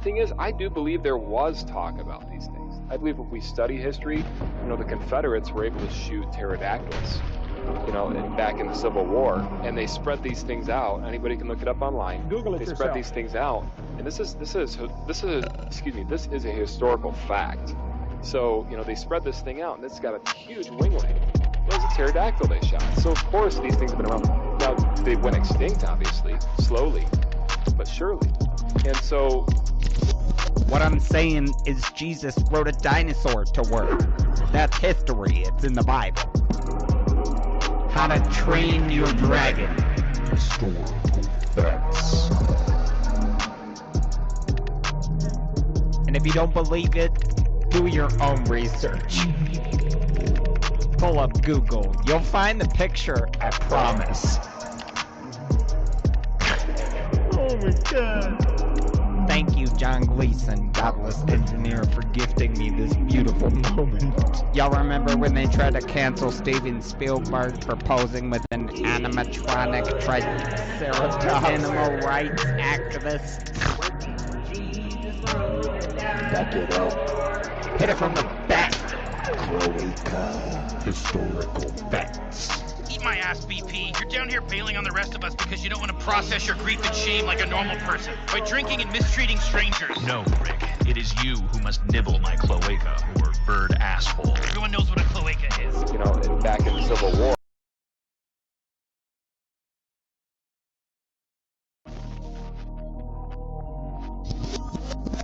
thing is, I do believe there was talk about these things. I believe if we study history, the Confederates were able to shoot pterodactyls, back in the Civil War, and they spread these things out. Anybody can look it up online. Google it They yourself. spread these things out, and this is a historical fact. So, they spread this thing out, and it's got a huge winglet. It was a pterodactyl they shot. So, of course, these things have been around. Now, they went extinct, obviously, slowly, but surely. And so... What I'm saying is Jesus wrote a dinosaur to work. That's history. It's in the Bible. How to Train Your Dragon. Historical facts. And if you don't believe it, do your own research. Pull up Google. You'll find the picture, I promise. Oh my god. Thank you, John Gleason, Godless engineer, for gifting me this beautiful moment. Y'all remember when they tried to cancel Steven Spielberg for posing with an animatronic triceratops animal rights activist? Back it up. Hit it from the back. Historical facts. Eat my ass, BP. You're down here bailing on the rest of us because you don't want to process your grief and shame like a normal person by drinking and mistreating strangers. No, Rick. It is you who must nibble my cloaca, or bird asshole. Everyone knows what a cloaca is. back in the Civil War.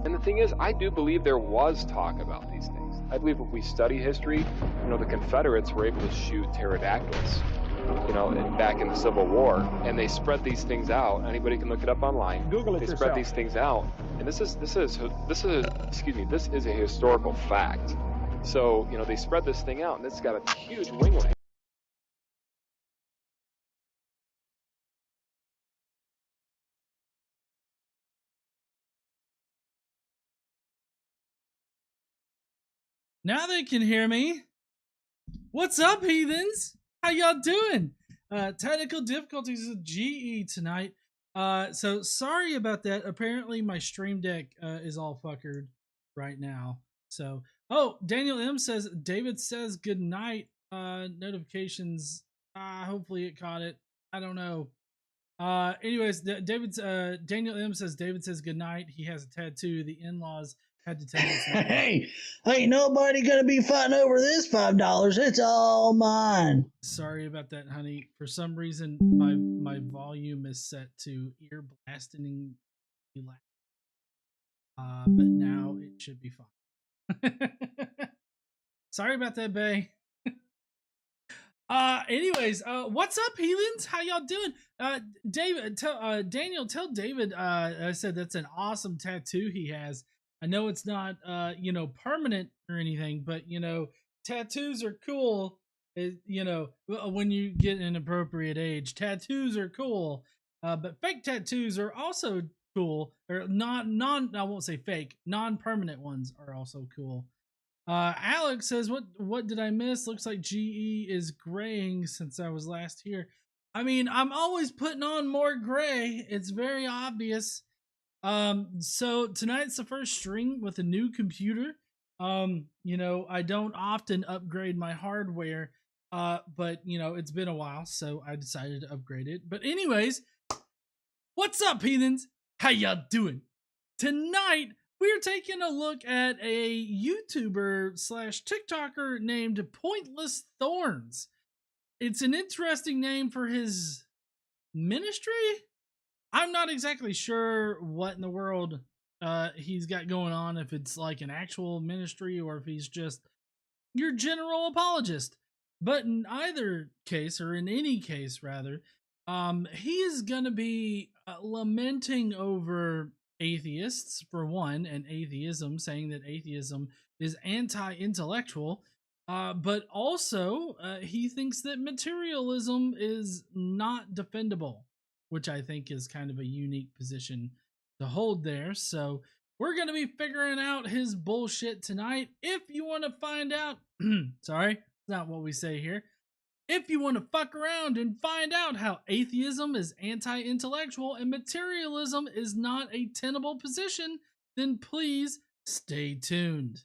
And the thing is, I do believe there was talk about these things. I believe if we study history, the Confederates were able to shoot pterodactyls, back in the Civil War, and they spread these things out. Anybody can look it up online. Google it They yourself. spread these things out, and this is a historical fact. So, they spread this thing out, and it's got a huge winglet. Now they can hear me. What's up, heathens? How y'all doing? Technical difficulties with GE tonight. So sorry about that. Apparently my stream deck is all fuckered right now. So, Daniel M says, David says good night. Notifications. Hopefully it caught it. I don't know. Anyways, Daniel M says, David says good night. He has a tattoo. The in-laws had to tell us. Hey, ain't nobody gonna be fighting over this $5. It's all mine. Sorry about that, honey. For some reason, my volume is set to ear blasting. But now it should be fine. Sorry about that, bae. Anyways, what's up, heathens? How y'all doing? Daniel, tell David I said that's an awesome tattoo he has. I know it's not permanent or anything, but tattoos are cool. When you get an appropriate age, tattoos are cool. But fake tattoos are also cool. Or I won't say fake, non-permanent ones are also cool. Alex says, what did I miss? Looks like GE is graying since I was last here. I mean, I'm always putting on more gray. It's very obvious. So tonight's the first stream with a new computer. I don't often upgrade my hardware, but it's been a while, so I decided to upgrade it. But anyways, what's up, heathens? How y'all doing? Tonight, we're taking a look at a YouTuber / TikToker named Pointless Thorns. It's an interesting name for his ministry. I'm not exactly sure what in the world he's got going on, if it's like an actual ministry or if he's just your general apologist. But in either case, or in any case rather, he is going to be lamenting over atheists, for one, and atheism, saying that atheism is anti-intellectual. But also, he thinks that materialism is not defendable, which I think is kind of a unique position to hold there. So we're going to be figuring out his bullshit tonight. If you want to find out, sorry, it's not what we say here. If you want to fuck around and find out how atheism is anti-intellectual and materialism is not a tenable position, then please stay tuned.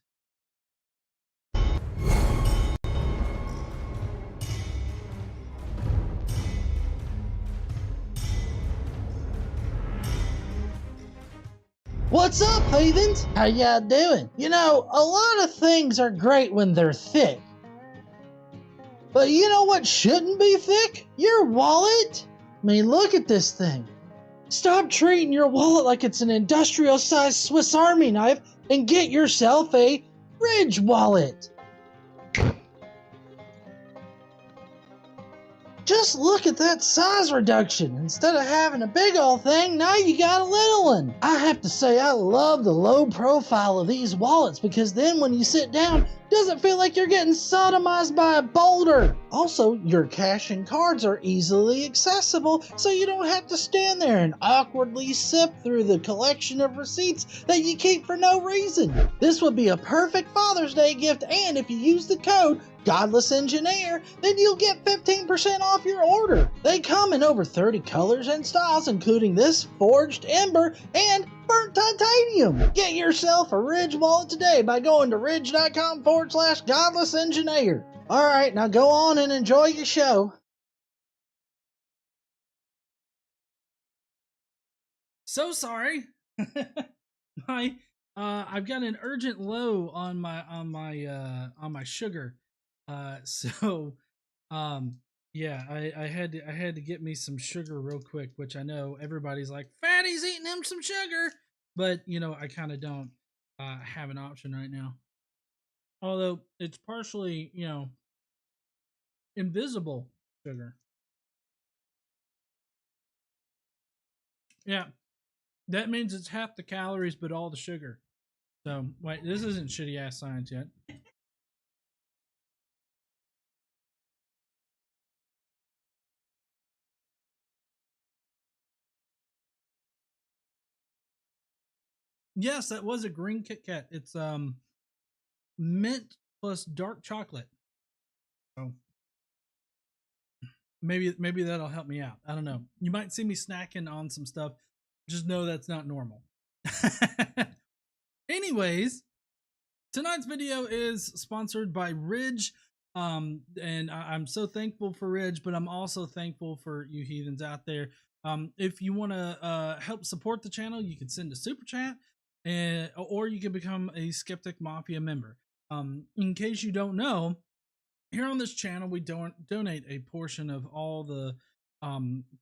What's up, heathens? How y'all doing? You know, a lot of things are great when they're thick. But you know what shouldn't be thick? Your wallet. I mean, look at this thing. Stop treating your wallet like it's an industrial-sized Swiss Army knife and get yourself a Ridge wallet. Just look at that size reduction. Instead of having a big old thing, now you got a little one. I have to say, I love the low profile of these wallets because then when you sit down, it doesn't feel like you're getting sodomized by a boulder. Also, your cash and cards are easily accessible, so you don't have to stand there and awkwardly sift through the collection of receipts that you keep for no reason. This would be a perfect Father's Day gift, and if you use the code Godless Engineer, then you'll get 15% off your order. They come in over 30 colors and styles, including this forged ember and burnt titanium. Get yourself a Ridge wallet today by going to ridge.com/Godless Engineer. All right, now go on and enjoy your show. So sorry. I've got an urgent low on my sugar. Yeah, I had to get me some sugar real quick, which I know everybody's like, Fatty's eating him some sugar, but you know, I kind of don't have an option right now. Although it's partially, you know, invisible sugar. Yeah, that means it's half the calories, but all the sugar. So wait, this isn't shitty ass science yet. Yes, that was a green Kit Kat. It's mint plus dark chocolate. So maybe that'll help me out. I don't know. You might see me snacking on some stuff. Just know that's not normal. Anyways, tonight's video is sponsored by Ridge. And I'm so thankful for Ridge, but I'm also thankful for you heathens out there. If you want to help support the channel, you can send a super chat, or you can become a Skeptic Mafia member. In case you don't know, here on this channel, we donate a portion of all the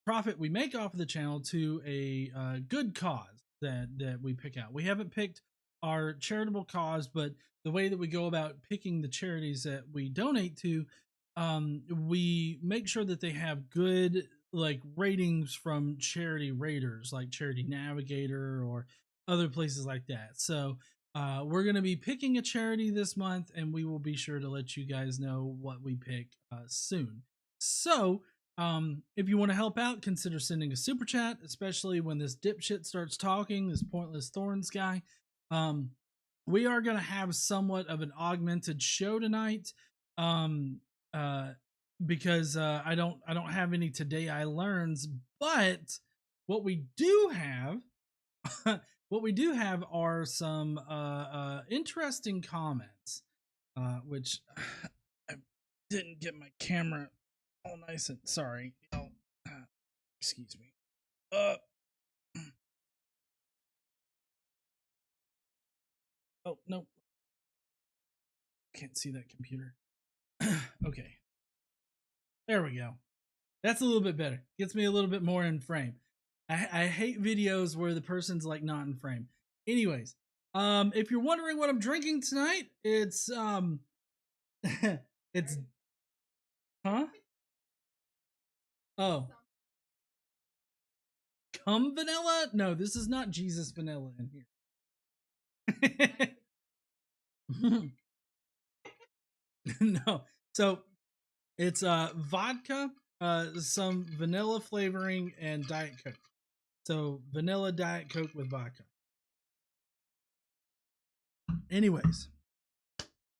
profit we make off of the channel to a good cause that we pick out. We haven't picked our charitable cause, but the way that we go about picking the charities that we donate to, we make sure that they have good like ratings from charity raters like Charity Navigator or other places like that. So we're going to be picking a charity this month, and we will be sure to let you guys know what we pick soon. So if you want to help out, consider sending a super chat, especially when this dipshit starts talking, this Pointless Thorns guy. We are going to have somewhat of an augmented show tonight, because I don't have any Today I Learns, but what we do have are some interesting comments, which I didn't get my camera all nice and sorry. Excuse me. Oh, no. Can't see that computer. Okay. There we go. That's a little bit better. Gets me a little bit more in frame. I hate videos where the person's like not in frame. Anyways, if you're wondering what I'm drinking tonight, it's it's huh? Oh. Cum vanilla? No, this is not Jesus vanilla in here. No. So it's vodka, some vanilla flavoring, and Diet Coke. So vanilla Diet Coke with vodka. Anyways.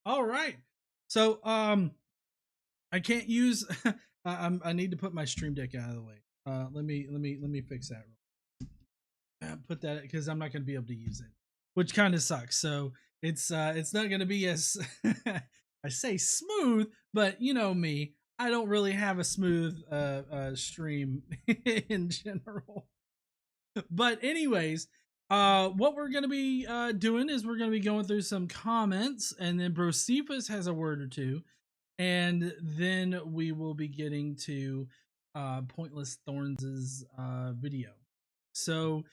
All right. So I can't use I need to put my Stream Deck out of the way. Let me fix that. Put that because I'm not going to be able to use it. which kind of sucks. So it's not going to be as I say smooth, but you know me, I don't really have a smooth stream in general. But anyways, what we're going to be doing is we're going to be going through some comments, and then Brocephus has a word or two, and then we will be getting to Pointless Thorns' video. So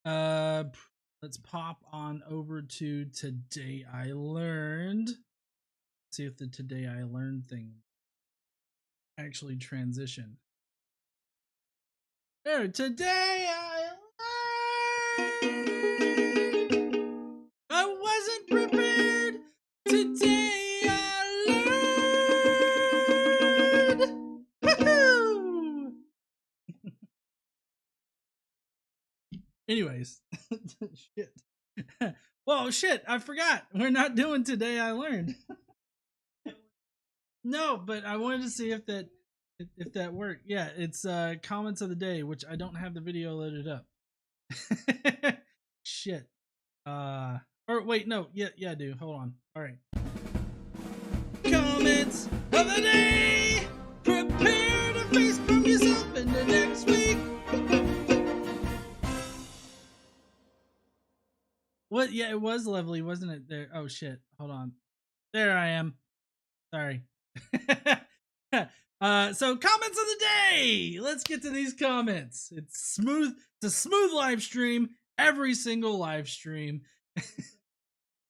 let's pop on over to Today I Learned. See if the Today I Learned thing actually transition. There, Today I Learned. I wasn't prepared. Today I learned. Woohoo! Anyways, shit. Well, shit, I forgot. We're not doing Today I Learned. No, but I wanted to see if that worked. Yeah, it's comments of the day, which I don't have the video loaded up. Shit. Or wait, no. Yeah, I do. Hold on. All right. Comments of the day. Prepare to face from yourself in the next week. What? Yeah, it was lovely, wasn't it? There. Oh shit. Hold on. There I am. Sorry. So comments of the day. Let's get to these comments. It's smooth. It's a smooth live stream. Every single live stream.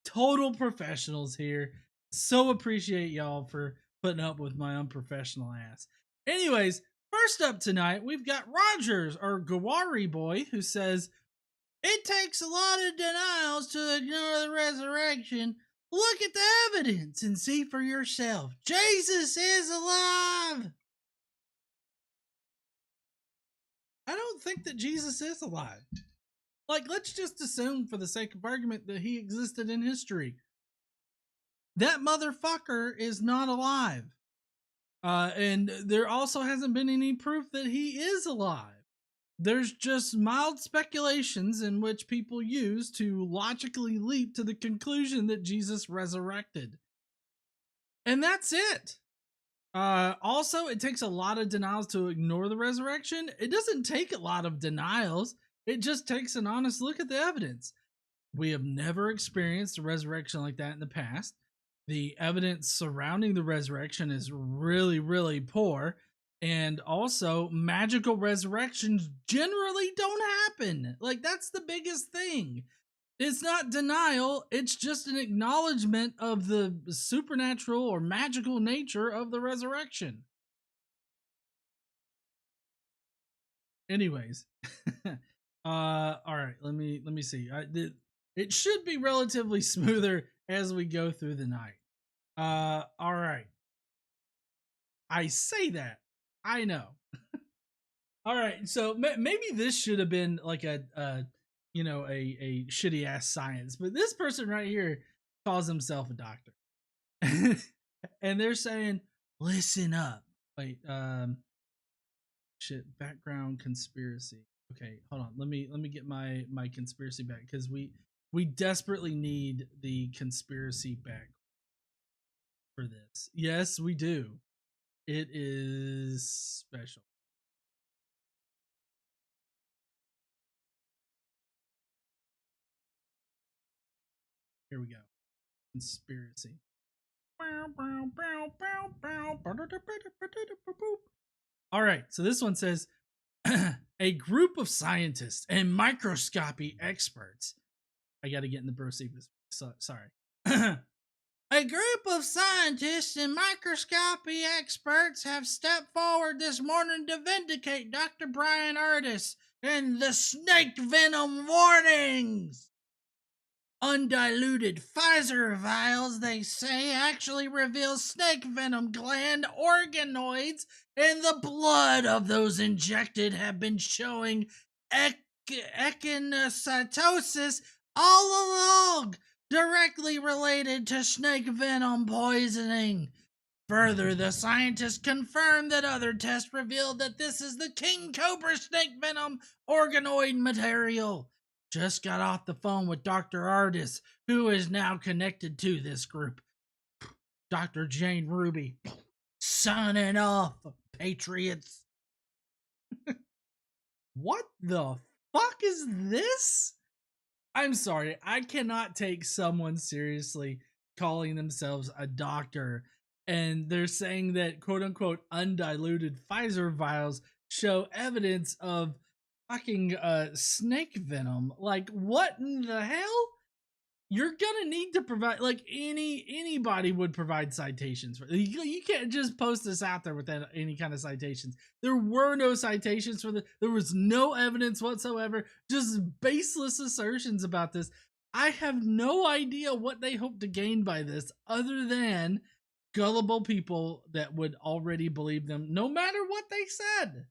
Total professionals here. So appreciate y'all for putting up with my unprofessional ass. Anyways, first up tonight, we've got Rogers, or Gawari boy, who says, it takes a lot of denials to ignore the resurrection. Look at the evidence and see for yourself. Jesus is alive. I don't think that Jesus is alive. Like, let's just assume for the sake of argument that he existed in history. That motherfucker is not alive. And there also hasn't been any proof that he is alive. There's just mild speculations in which people use to logically leap to the conclusion that Jesus resurrected. And that's it. Also, it takes a lot of denials to ignore the resurrection. It doesn't take a lot of denials. It just takes an honest look at the evidence. We have never experienced a resurrection like that in the past. The evidence surrounding the resurrection is really, really poor. And also, magical resurrections generally don't happen. Like, that's the biggest thing. It's not denial. It's just an acknowledgement of the supernatural or magical nature of the resurrection. Anyways. All right, let me see. It should be relatively smoother as we go through the night. All right. I say that. I know. All right, so maybe this should have been like a shitty ass science, but this person right here calls himself a doctor, and they're saying, "Listen up." Wait, shit. Background conspiracy. Okay, hold on. Let me get my conspiracy back, because we desperately need the conspiracy back for this. Yes, we do. It is special. Here we go. Conspiracy. All right, so this one says, a group of scientists and microscopy experts. I got to get in the Brocephus. Sorry. A group of scientists and microscopy experts have stepped forward this morning to vindicate Dr. Brian Ardis and the snake venom warnings. Undiluted Pfizer vials, they say, actually reveal snake venom gland organoids in the blood of those injected have been showing echinocytosis all along, directly related to snake venom poisoning. Further, the scientists confirmed that other tests revealed that this is the king cobra snake venom organoid material. Just got off the phone with Dr. Artis, who is now connected to this group. Dr. Jane Ruby, signing off, Patriots. What the fuck is this? I'm sorry, I cannot take someone seriously calling themselves a doctor, and they're saying that quote-unquote undiluted Pfizer vials show evidence of fucking snake venom. Like, what in the hell? You're gonna need to provide, like, anybody would provide citations for. You can't just post this out there without any kind of citations. There were no citations for this. There was no evidence whatsoever. Just baseless assertions about this. I have no idea what they hope to gain by this, other than gullible people that would already believe them, no matter what they said.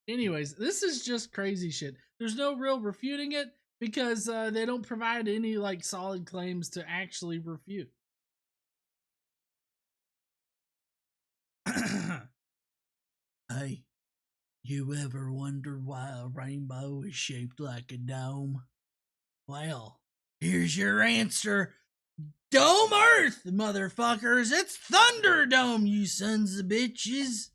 Anyways, this is just crazy shit. There's no real refuting it, because they don't provide any like solid claims to actually refute. Hey, you ever wondered why a rainbow is shaped like a dome? Well, here's your answer. Dome Earth, motherfuckers! It's Thunderdome, you sons of bitches!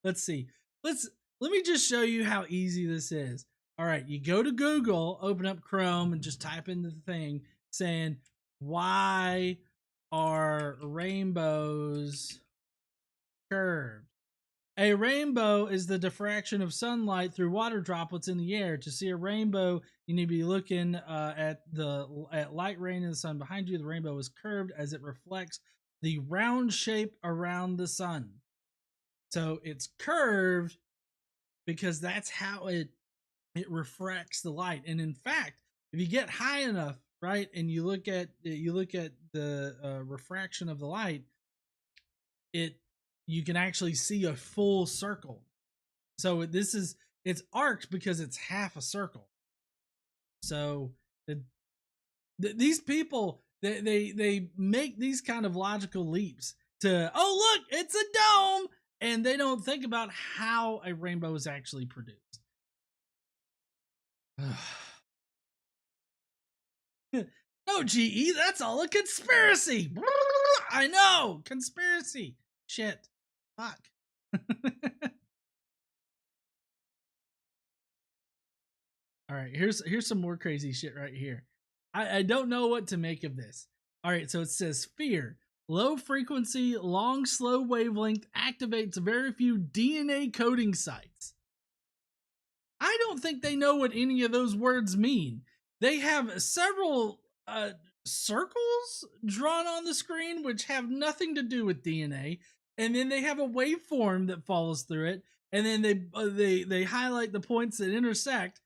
Let's see. Let me just show you how easy this is. All right, you go to Google, open up Chrome, and just type in the thing saying, why are rainbows curved? A rainbow is the diffraction of sunlight through water droplets in the air. To see a rainbow, you need to be looking at light rain in the sun behind you. The rainbow is curved as it reflects the round shape around the sun. So it's curved because that's how it refracts the light. And in fact, if you get high enough, right, and you look at the refraction of the light, you can actually see a full circle. So it's arced because it's half a circle. So these people, they make these kind of logical leaps to, oh look, it's a dome, and they don't think about how a rainbow is actually produced. No, GE, that's all a conspiracy. I know, conspiracy. Shit. Fuck. All right, here's some more crazy shit right here. I don't know what to make of this. All right, so it says fear. Low frequency, long, slow wavelength activates very few DNA coding sites. I don't think they know what any of those words mean. They have several circles drawn on the screen which have nothing to do with DNA, and then they have a waveform that follows through it, and then they highlight the points that intersect.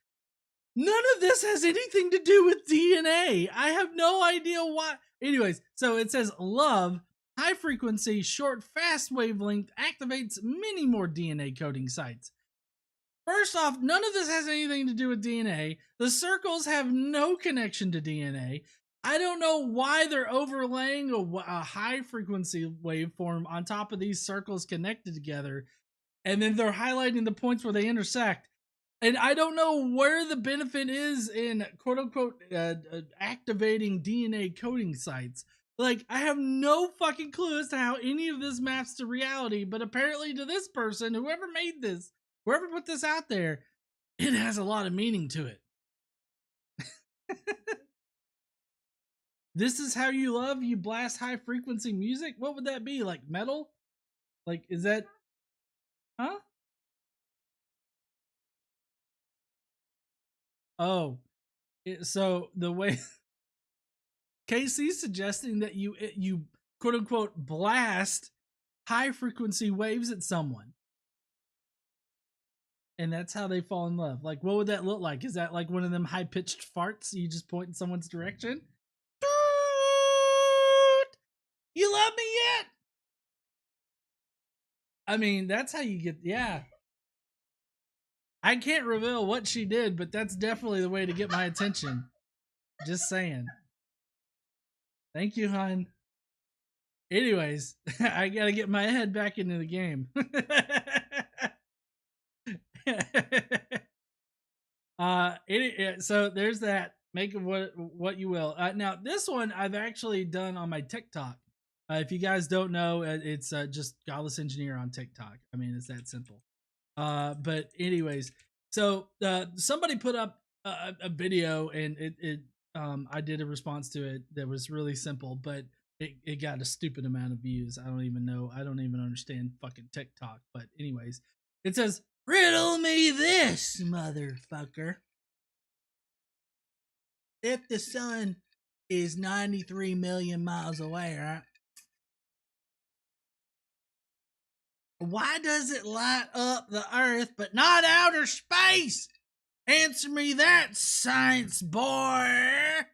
None of this has anything to do with DNA. I have no idea why. Anyways, so it says love, high frequency, short, fast wavelength activates many more DNA coding sites. First off, none of this has anything to do with DNA. The circles have no connection to DNA. I don't know why they're overlaying a high frequency waveform on top of these circles connected together, and then they're highlighting the points where they intersect. And I don't know where the benefit is in quote unquote activating DNA coding sites. Like, I have no fucking clue as to how any of this maps to reality, but apparently to this person, whoever made this, whoever put this out there, it has a lot of meaning to it. This is how you love, you blast high frequency music? What would that be? Like metal? Like, is that... Huh? Oh. So the way... Casey's suggesting that you quote unquote blast high frequency waves at someone. And that's how they fall in love. Like, what would that look like? Is that like one of them high pitched farts you just point in someone's direction? You love me yet? I mean, that's how you get, yeah. I can't reveal what she did, but that's definitely the way to get my attention. Just saying. Thank you, hon. Anyways, I gotta get my head back into the game. So there's that. Make of what you will. Now this one I've actually done on my TikTok. If you guys don't know, it's just Godless Engineer on TikTok. I mean, it's that simple. But anyways, so somebody put up a video, and I did a response to it that was really simple, but it got a stupid amount of views. I don't even know. I don't even understand fucking TikTok. But anyways, it says, "Riddle me this, motherfucker. If the sun is 93 million miles away, right? Why does it light up the earth but not outer space? Answer me that, science boy."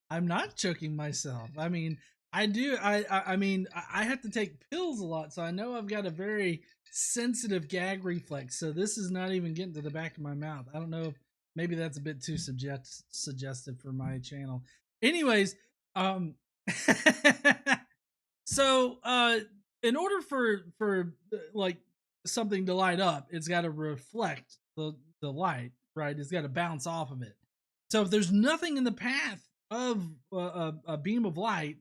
I'm not choking myself. I mean, I do. I mean, I have to take pills a lot, so I know I've got a very sensitive gag reflex. So this is not even getting to the back of my mouth. I don't know if maybe that's a bit too suggestive for my channel. Anyways, so in order for like something to light up, it's got to reflect the light, right? It's got to bounce off of it. So if there's nothing in the path of a beam of light,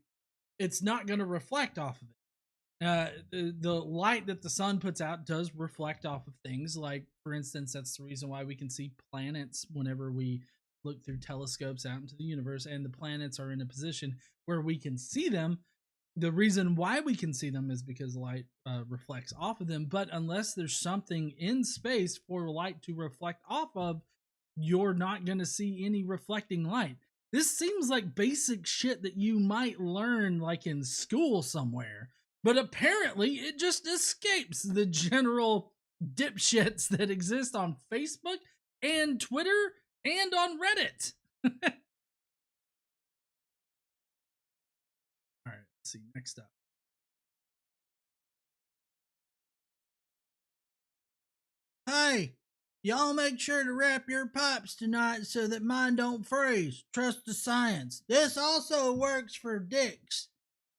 it's not going to reflect off of it. The light that the sun puts out does reflect off of things. Like, for instance, that's the reason why we can see planets whenever we look through telescopes out into the universe, and the planets are in a position where we can see them. The reason why we can see them is because light reflects off of them. But unless there's something in space for light to reflect off of, you're not going to see any reflecting light. This seems like basic shit that you might learn like in school somewhere, but apparently it just escapes the general dipshits that exist on Facebook and Twitter and on Reddit. All right, let's see. Next up. Hey, y'all make sure to wrap your pipes tonight so that mine don't freeze. Trust the science. This also works for dicks.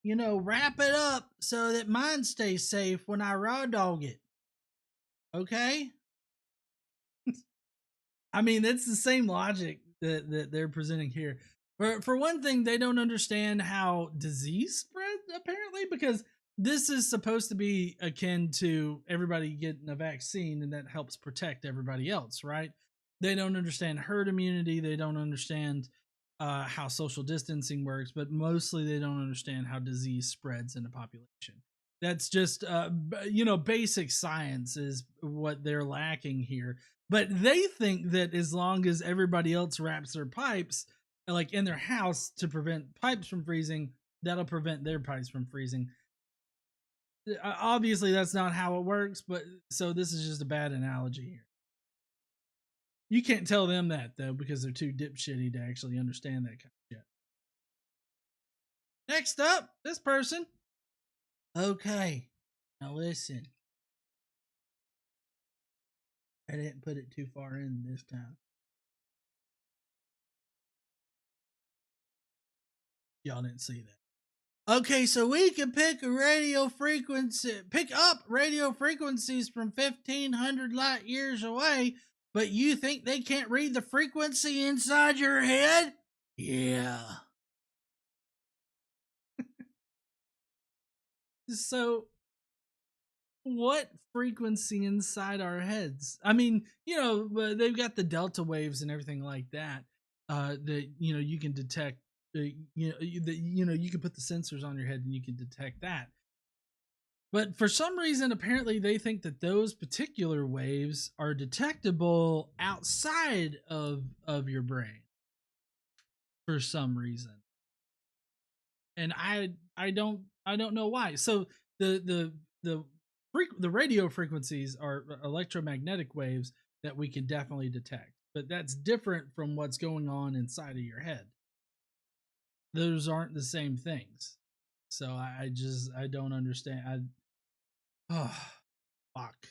You know, wrap it up so that mine stays safe when I raw dog it. Okay? I mean, it's the same logic that they're presenting here. For one thing, they don't understand how disease spread, apparently, because this is supposed to be akin to everybody getting a vaccine, and that helps protect everybody else, right? They don't understand herd immunity. They don't understand how social distancing works, but mostly they don't understand how disease spreads in a population. That's just, basic science is what they're lacking here. But they think that as long as everybody else wraps their pipes, like in their house, to prevent pipes from freezing, that'll prevent their pipes from freezing. Obviously, that's not how it works, but so this is just a bad analogy here. You can't tell them that, though, because they're too dipshitty to actually understand that kind of shit. Next up, this person. Okay, now listen. I didn't put it too far in this time. Y'all didn't see that. Okay, so we can pick up radio frequencies from 1,500 light years away, but you think they can't read the frequency inside your head? Yeah. So, what frequency inside our heads? I mean, they've got the delta waves and everything like that. That you can detect. You can put the sensors on your head and you can detect that. But for some reason, apparently, they think that those particular waves are detectable outside of your brain. For some reason, and I don't know why. So the radio frequencies are electromagnetic waves that we can definitely detect, but that's different from what's going on inside of your head. Those aren't the same things. So I don't understand. Fuck.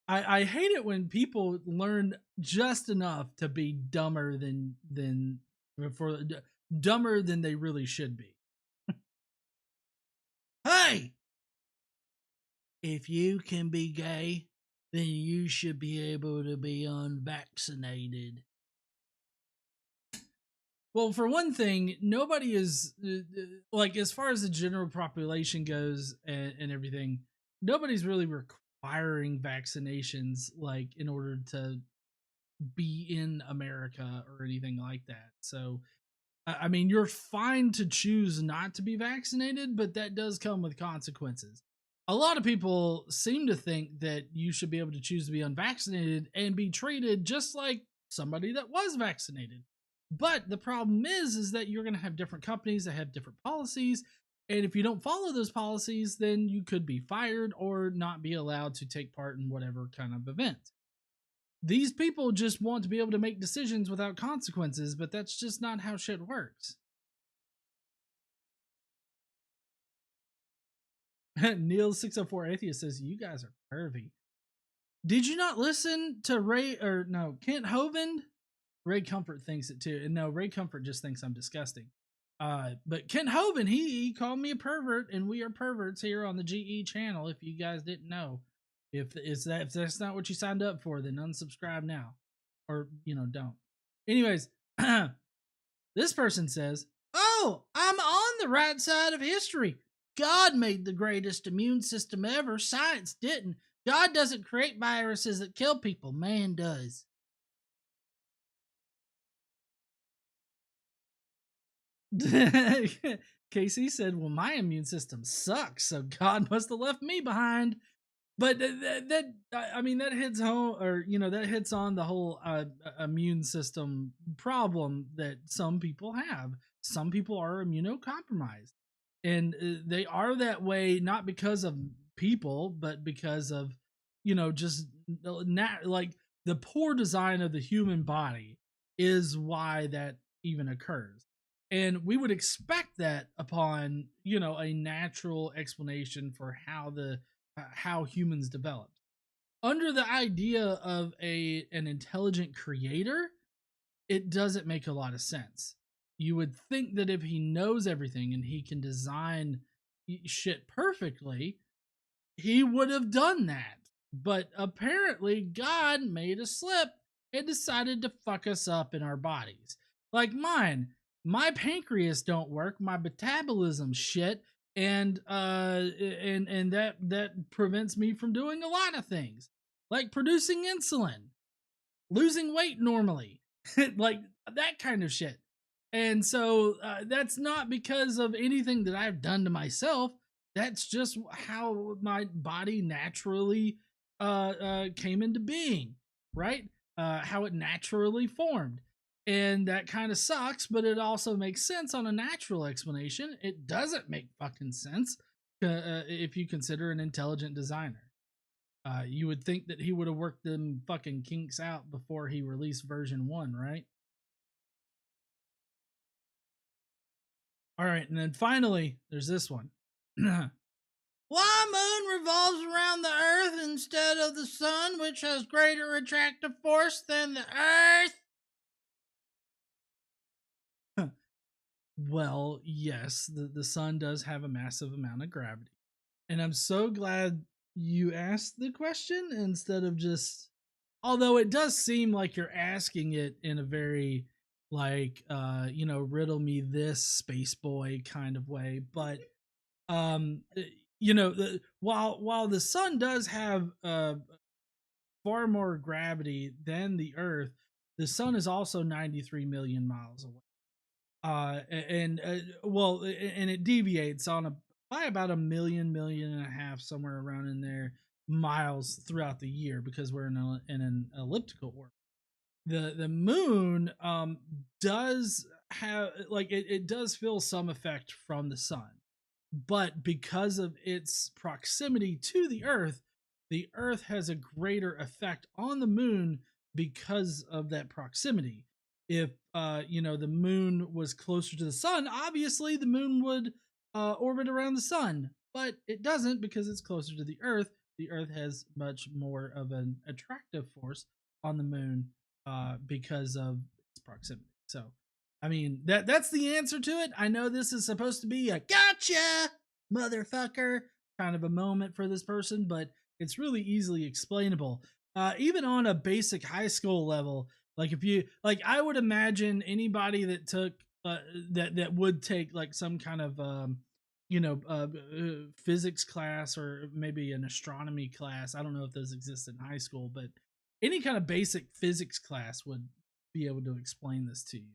I hate it when people learn just enough to be dumber than dumber than they really should be. Hey! If you can be gay, then you should be able to be unvaccinated. Well, for one thing, nobody is, like, as far as the general population goes and everything, nobody's really requiring vaccinations, like, in order to be in America or anything like that. So, I mean, you're fine to choose not to be vaccinated, but that does come with consequences. A lot of people seem to think that you should be able to choose to be unvaccinated and be treated just like somebody that was vaccinated. But the problem is that you're going to have different companies that have different policies. And if you don't follow those policies, then you could be fired or not be allowed to take part in whatever kind of event. These people just want to be able to make decisions without consequences, but that's just not how shit works. Neil604 Atheist says, you guys are pervy. Did you not listen to Kent Hovind? Ray Comfort thinks it too. And no, Ray Comfort just thinks I'm disgusting. But Kent Hovind, he called me a pervert, and we are perverts here on the GE channel, if you guys didn't know. If that's not what you signed up for, then unsubscribe now. Or, don't. Anyways, this person says, oh, I'm on the right side of history. God made the greatest immune system ever. Science didn't. God doesn't create viruses that kill people. Man does. Casey said, well, my immune system sucks, so God must have left me behind. But that hits home, or that hits on the whole immune system problem that some people have. Some people are immunocompromised, and they are that way not because of people, but because of just like the poor design of the human body is why that even occurs. And we would expect that upon a natural explanation for how humans developed. Under the idea of an intelligent creator, it doesn't make a lot of sense. You would think that if he knows everything and he can design shit perfectly, he would have done that. But apparently God made a slip and decided to fuck us up in our bodies. Like mine. My pancreas don't work, my metabolism shit, and that prevents me from doing a lot of things, like producing insulin, losing weight normally, like that kind of shit. And so that's not because of anything that I've done to myself. That's just how my body naturally came into being, right? How it naturally formed. And that kind of sucks, but it also makes sense on a natural explanation. It doesn't make fucking sense if you consider an intelligent designer. You would think that he would have worked them fucking kinks out before he released version 1, right? All right, and then finally, there's this one. Why moon revolves around the Earth instead of the sun, which has greater attractive force than the Earth? Well, yes, the sun does have a massive amount of gravity. And I'm so glad you asked the question instead of just, although it does seem like you're asking it in a very like riddle me this, space boy kind of way. But while the sun does have far more gravity than the Earth, the sun is also 93 million miles away. And it deviates by about a million and a half, somewhere around in there, miles throughout the year, because we're in an elliptical orbit. The moon does have it does feel some effect from the sun, but because of its proximity to the Earth has a greater effect on the moon because of that proximity. If the moon was closer to the sun, obviously the moon would orbit around the sun, but it doesn't because it's closer to the Earth. The Earth has much more of an attractive force on the moon because of its proximity. So I mean, that's the answer to it. I know this is supposed to be a gotcha, motherfucker, kind of a moment for this person, but it's really easily explainable. Even on a basic high school level, like if you like, I would imagine anybody that took that would take like some kind of physics class or maybe an astronomy class. I don't know if those exist in high school, but any kind of basic physics class would be able to explain this to you.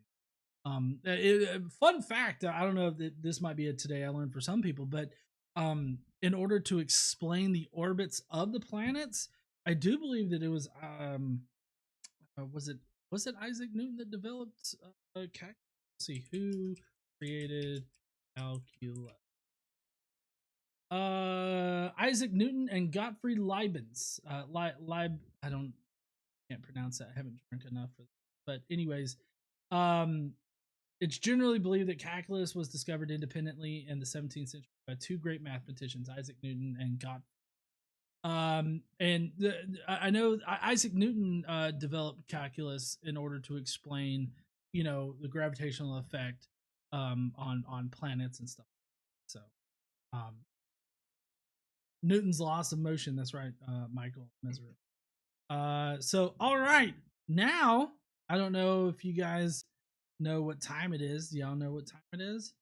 Fun fact, I don't know if this might be a today I learned for some people, but in order to explain the orbits of the planets, I do believe that it was was it Isaac Newton that developed let's see who created calculus. Isaac Newton and Gottfried Leibniz. Can't pronounce that. I haven't drank enough for that. But anyways, it's generally believed that calculus was discovered independently in the 17th century by two great mathematicians, Isaac Newton and Gottfried. I know Isaac Newton developed calculus in order to explain, the gravitational effect on planets and stuff. So, Newton's laws of motion. That's right, Michael Mesmer. So all right, now I don't know if you guys know what time it is. Do y'all know what time it is?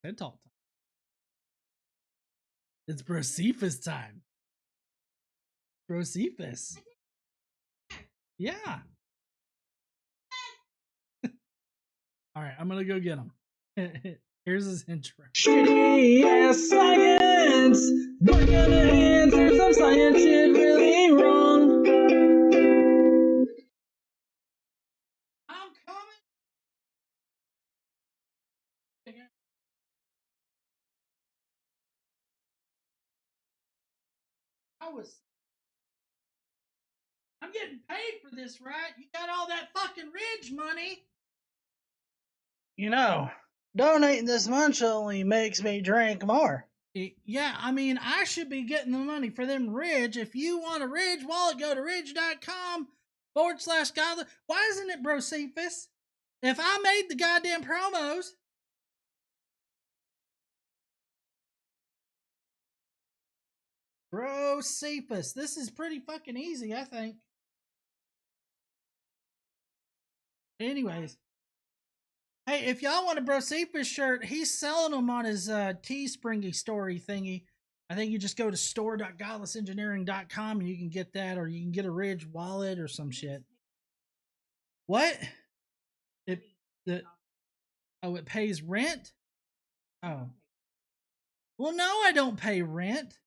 TED Talk time. It's Brocephus time. Brocephus. Yeah. All right, I'm gonna go get him. Here's his intro. Shitty ass science! We're gonna answer some science shit really wrong. I'm coming! I'm getting paid for this, right? You got all that fucking Ridge money. Donating this much only makes me drink more. Yeah, I mean, I should be getting the money for them Ridge. If you want a Ridge wallet, go to ridge.com/godless. Why isn't it Brocephus? If I made the goddamn promos. Brocephus. This is pretty fucking easy, I think. Anyways. Hey, if y'all want a Brocephus shirt, he's selling them on his Teespringy story thingy. I think you just go to store.godlessengineering.com and you can get that, or you can get a Ridge wallet or some shit. What? It pays rent? Oh. Well, no, I don't pay rent.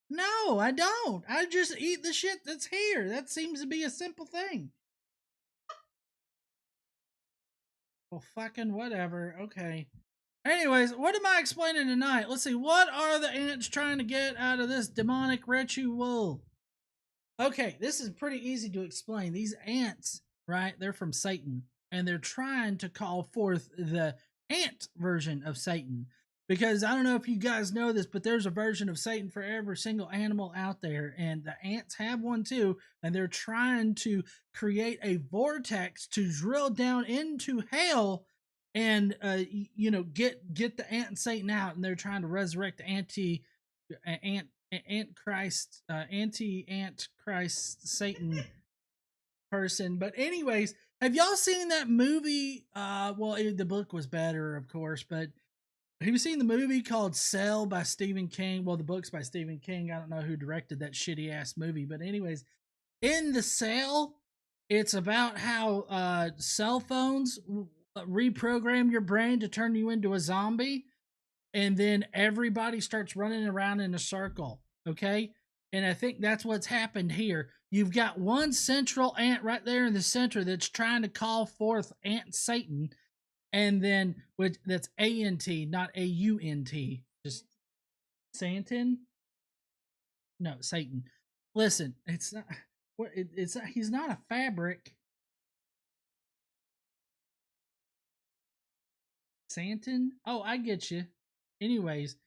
No, I don't. I just eat the shit that's here. That seems to be a simple thing. Well, fucking whatever. Okay. Anyways, what am I explaining tonight? Let's see. What are the ants trying to get out of this demonic ritual? Okay, this is pretty easy to explain. These ants, right? They're from Satan, and they're trying to call forth the ant version of Satan. Because I don't know if you guys know this, but there's a version of Satan for every single animal out there, and the ants have one too, and they're trying to create a vortex to drill down into hell and get the ant and Satan out, and they're trying to resurrect the anti-Antichrist Satan person. But anyways, have y'all seen that movie? The book was better, of course, but have you seen the movie called Cell by Stephen King? Well, the book's by Stephen King. I don't know who directed that shitty ass movie, but anyways, in the Cell, it's about how cell phones reprogram your brain to turn you into a zombie, and then everybody starts running around in a circle, okay? And I think that's what's happened here. You've got one central ant right there in the center that's trying to call forth Ant Satan, and then that's A-N-T, not A-U-N-T. Just Satan? No, Satan. Listen, it's not. He's not a fabric. Santan? Oh, I get you. Anyways,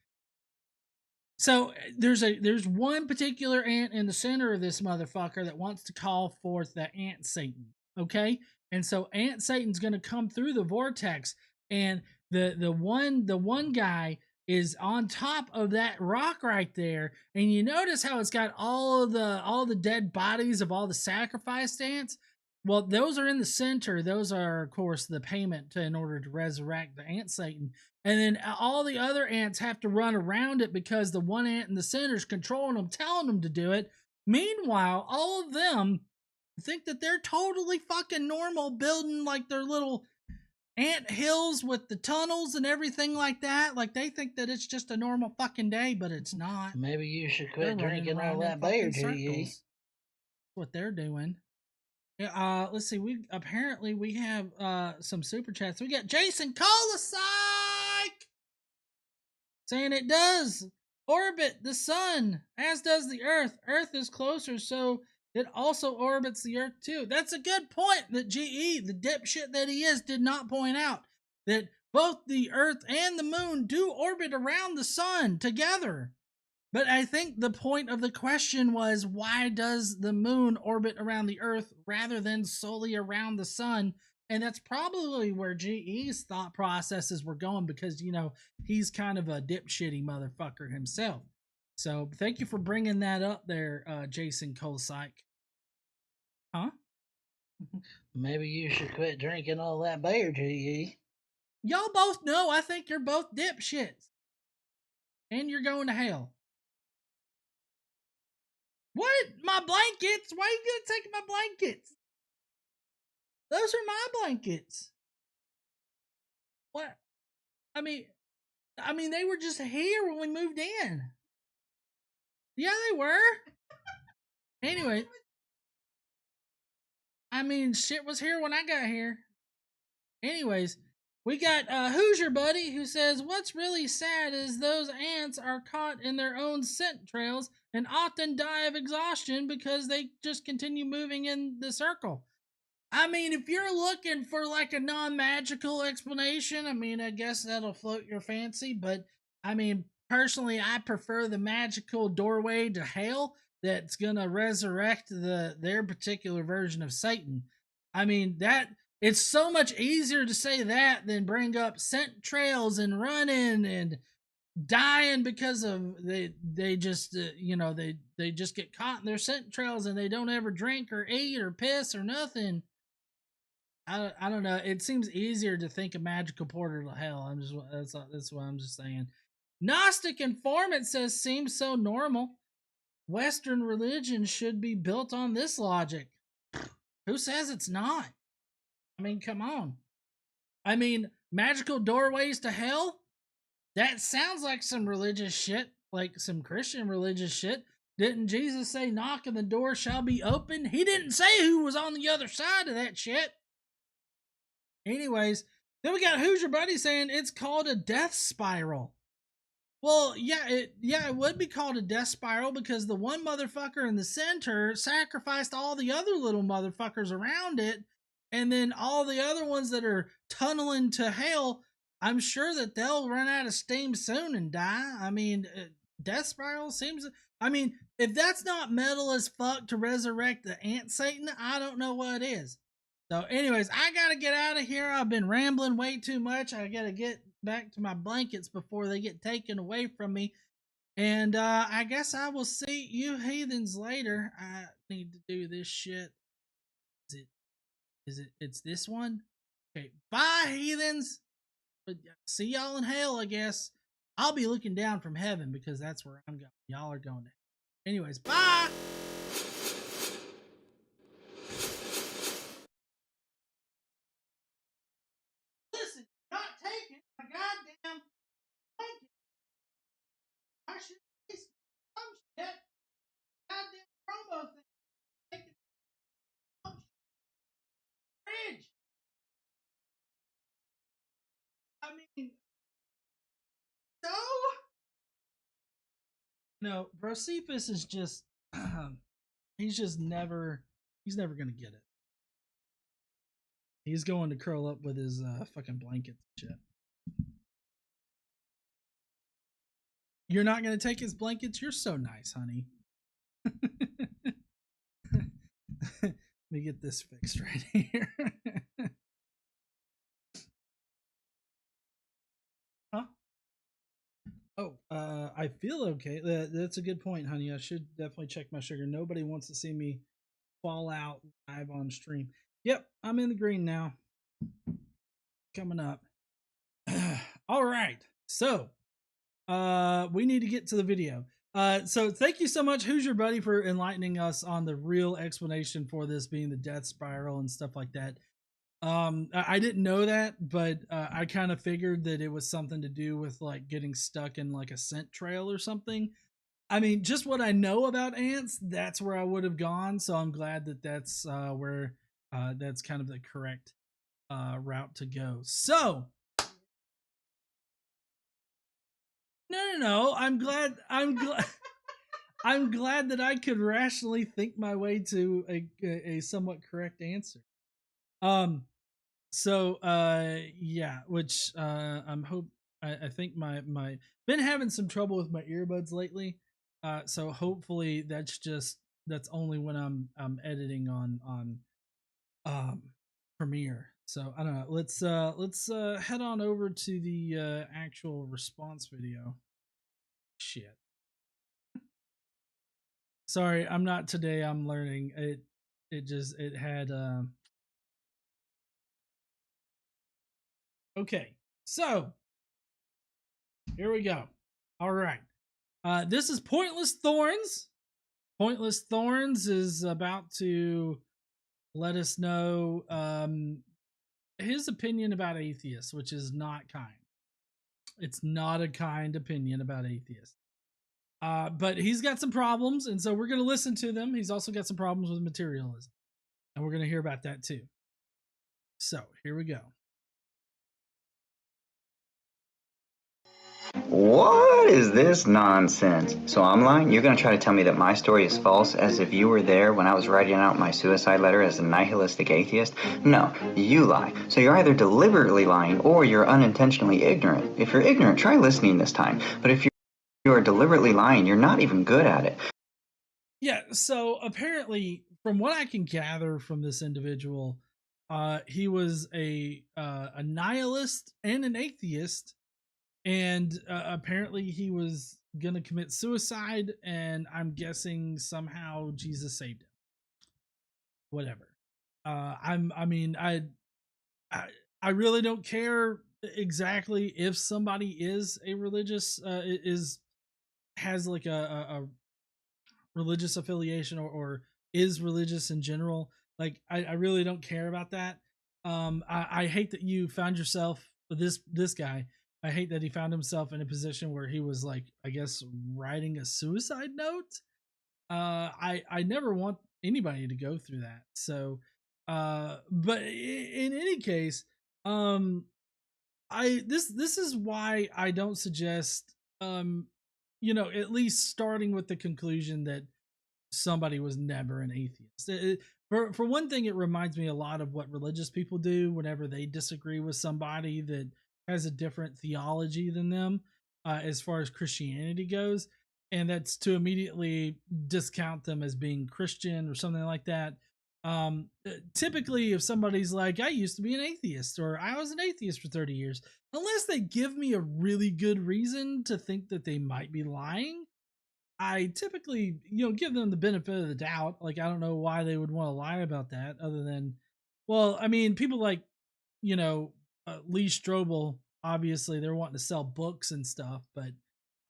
so there's one particular ant in the center of this motherfucker that wants to call forth the Ant Satan. Okay, and so Ant Satan's going to come through the vortex, and the one guy is on top of that rock right there, and you notice how it's got all the dead bodies of all the sacrificed ants. Well, those are in the center. Those are, of course, the payment in order to resurrect the Ant Satan. And then all the other ants have to run around it because the one ant in the center is controlling them, telling them to do it. Meanwhile, all of them think that they're totally fucking normal, building like their little ant hills with the tunnels and everything like that. Like they think that it's just a normal fucking day, but it's not. Maybe you should They're quit running drinking all around in that beer, fucking GE. circles. That's what they're doing. Let's see. We have some super chats. We got Jason Colasike saying it does orbit the sun, as does the Earth. Earth is closer, so it also orbits the Earth too. That's a good point that GE, the dipshit that he is, did not point out. That both the Earth and the moon do orbit around the sun together. But I think the point of the question was, why does the moon orbit around the Earth rather than solely around the sun? And that's probably where GE's thought processes were going, because, you know, he's kind of a dipshitty motherfucker himself. So thank you for bringing that up there, Jason Kolsike. Huh? Maybe you should quit drinking all that beer, GE. Y'all both know I think you're both dipshits. And you're going to hell. What? My blankets? Why are you gonna take my blankets? Those are my blankets. What? I mean, they were just here when we moved in. Yeah, they were. Anyway, I mean, shit was here when I got here. Anyways, we got Hoosier Buddy who says, what's really sad is those ants are caught in their own scent trails and often die of exhaustion because they just continue moving in the circle. I mean, if you're looking for like a non-magical explanation, I mean, I guess that'll float your fancy, but I mean, personally, I prefer the magical doorway to hell that's gonna resurrect their particular version of Satan. I mean, it's so much easier to say that than bring up scent trails and running and dying because of they just they just get caught in their scent trails and they don't ever drink or eat or piss or nothing. I don't know. It seems easier to think a magical portal to hell. That's what I'm just saying. Gnostic Informant says, seems so normal. Western religion should be built on this logic. Who says it's not? I mean, come on. I mean, magical doorways to hell? That sounds like some religious shit, like some Christian religious shit. Didn't Jesus say, knock and the door shall be open? He didn't say who was on the other side of that shit. Anyways, then we got Hoosier Buddy saying it's called a death spiral. Well, yeah, it would be called a death spiral because the one motherfucker in the center sacrificed all the other little motherfuckers around it, and then all the other ones that are tunneling to hell, I'm sure that they'll run out of steam soon and die. I mean, death spiral seems... I mean, if that's not metal as fuck to resurrect the Ant Satan, I don't know what is. So anyways, I gotta get out of here. I've been rambling way too much. I gotta get back to my blankets before they get taken away from me. And I guess I will see you heathens later. I need to do this shit. It's this one? Okay, bye heathens. See y'all in hell, I guess. I'll be looking down from heaven because that's where I'm going. Y'all are going to hell. Anyways, bye! Listen, not taking my goddamn blanket. I should be some shit. Goddamn promo thing. Taking some fridge. I mean, so? No, Brocephus is just, he's never gonna get it. He's going to curl up with his fucking blankets and shit. You're not gonna take his blankets? You're so nice, honey. me get this fixed right here. Huh? Oh, I feel okay. That's a good point, honey. I should definitely check my sugar. Nobody wants to see me fall out live on stream. Yep, I'm in the green now. Coming up. All right. So, we need to get to the video. So thank you so much, Who's Your Buddy, for enlightening us on the real explanation for this being the death spiral and stuff like that. I didn't know that, but I kind of figured that it was something to do with like getting stuck in like a scent trail or something. I mean, just what I know about ants, that's where I would have gone. So I'm glad that that's where that's kind of the correct route to go. So no. I'm glad. I'm glad that I could rationally think my way to a somewhat correct answer. So yeah, which I think my been having some trouble with my earbuds lately. So hopefully that's only when I'm editing on Premiere. So I don't know. Let's head on over to the actual response video. Shit. Sorry, I'm not today. I'm learning. It had Okay. So, here we go. All right. This is Pointless Thorns. Pointless Thorns is about to let us know his opinion about atheists, which is not kind. It's not a kind opinion about atheists. But he's got some problems, and so we're going to listen to them. He's also got some problems with materialism, and we're going to hear about that too. So, here we go. What is this nonsense? So I'm lying? You're going to try to tell me that my story is false as if you were there when I was writing out my suicide letter as a nihilistic atheist? No, you lie. So you're either deliberately lying or you're unintentionally ignorant. If you're ignorant, try listening this time. But if you're deliberately lying, you're not even good at it. Yeah, so apparently, from what I can gather from this individual, he was a nihilist and an atheist. And apparently he was going to commit suicide, and I'm guessing somehow Jesus saved him. Whatever. I really don't care exactly if somebody is a religious, has like a religious affiliation or is religious in general. Like, I really don't care about that. I hate that you found yourself, this guy, I hate that he found himself in a position where he was like, I guess, writing a suicide note. I never want anybody to go through that. So, but in any case, this is why I don't suggest, at least starting with the conclusion that somebody was never an atheist. For one thing, it reminds me a lot of what religious people do whenever they disagree with somebody that has a different theology than them as far as Christianity goes, and that's to immediately discount them as being Christian or something like that. Typically, if somebody's like, I used to be an atheist, or I was an atheist for 30 years, unless they give me a really good reason to think that they might be lying, I typically, give them the benefit of the doubt. Like, I don't know why they would want to lie about that other than, well, I mean, people like, Lee Strobel, obviously they're wanting to sell books and stuff, but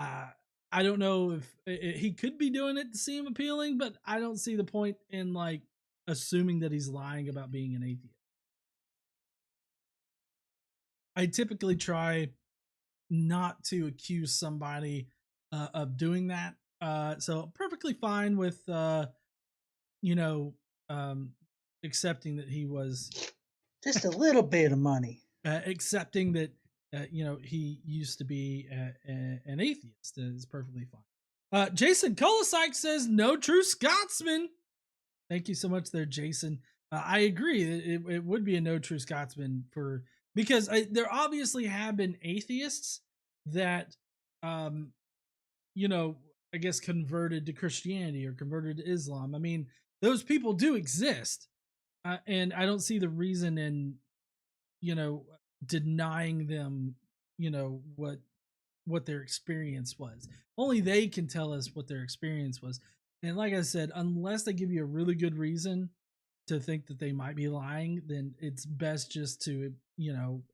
I don't know if he could be doing it to seem appealing, but I don't see the point in like assuming that he's lying about being an atheist. I typically try not to accuse somebody of doing that. So perfectly fine with, accepting that he was just a little bit of money. Accepting that, he used to be an atheist is perfectly fine. Jason Kolosike says, no true Scotsman. Thank you so much there, Jason. I agree that it would be a no true Scotsman because there obviously have been atheists that, I guess converted to Christianity or converted to Islam. I mean, those people do exist. and I don't see the reason in, denying them, what their experience was. Only they can tell us what their experience was. And like I said, unless they give you a really good reason to think that they might be lying, then it's best just to,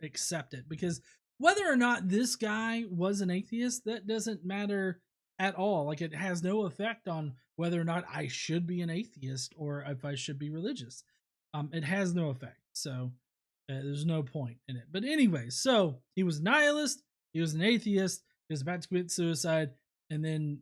accept it. Because whether or not this guy was an atheist, that doesn't matter at all. Like, it has no effect on whether or not I should be an atheist or if I should be religious. It has no effect. So there's no point in it. But anyway, so he was a nihilist, he was an atheist, he was about to commit suicide, and then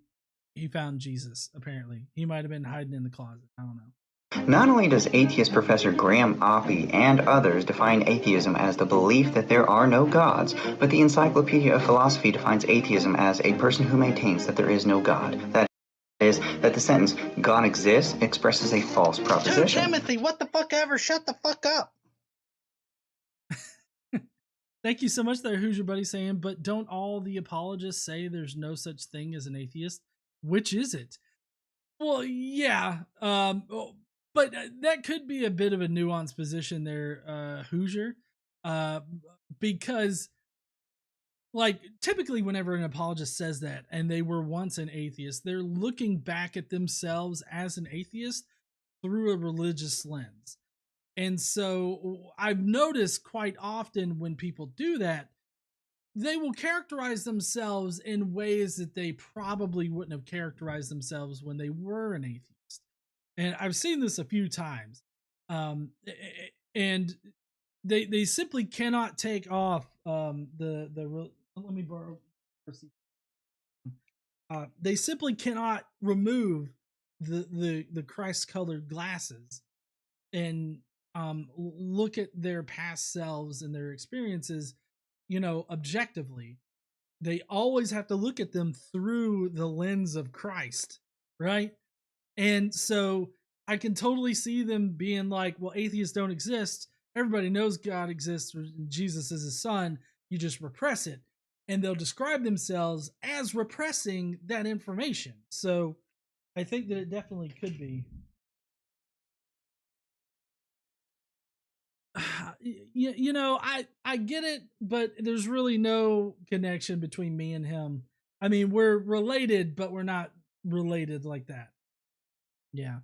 he found Jesus, apparently. He might have been hiding in the closet. I don't know. Not only does atheist Professor Graham Oppie and others define atheism as the belief that there are no gods, but the Encyclopedia of Philosophy defines atheism as a person who maintains that there is no God. That is, that the sentence, God exists, expresses a false proposition. Timothy, what the fuck ever? Shut the fuck up. Thank you so much there, Who's Your Buddy saying, but don't all the apologists say there's no such thing as an atheist? Which is it? Well, yeah, but that could be a bit of a nuanced position there, Hoosier, because, like, typically whenever an apologist says that, and they were once an atheist, they're looking back at themselves as an atheist through a religious lens. And so I've noticed quite often when people do that, they will characterize themselves in ways that they probably wouldn't have characterized themselves when they were an atheist. And I've seen this a few times. And they simply cannot take off let me borrow. They simply cannot remove the Christ-colored glasses and look at their past selves and their experiences, objectively. They always have to look at them through the lens of Christ, right? And so I can totally see them being like, well, atheists don't exist. Everybody knows God exists. Jesus is his son. You just repress it. And they'll describe themselves as repressing that information. So I think that it definitely could be. I get it, but there's really no connection between me and him. I mean, we're related, but we're not related like that. Yeah.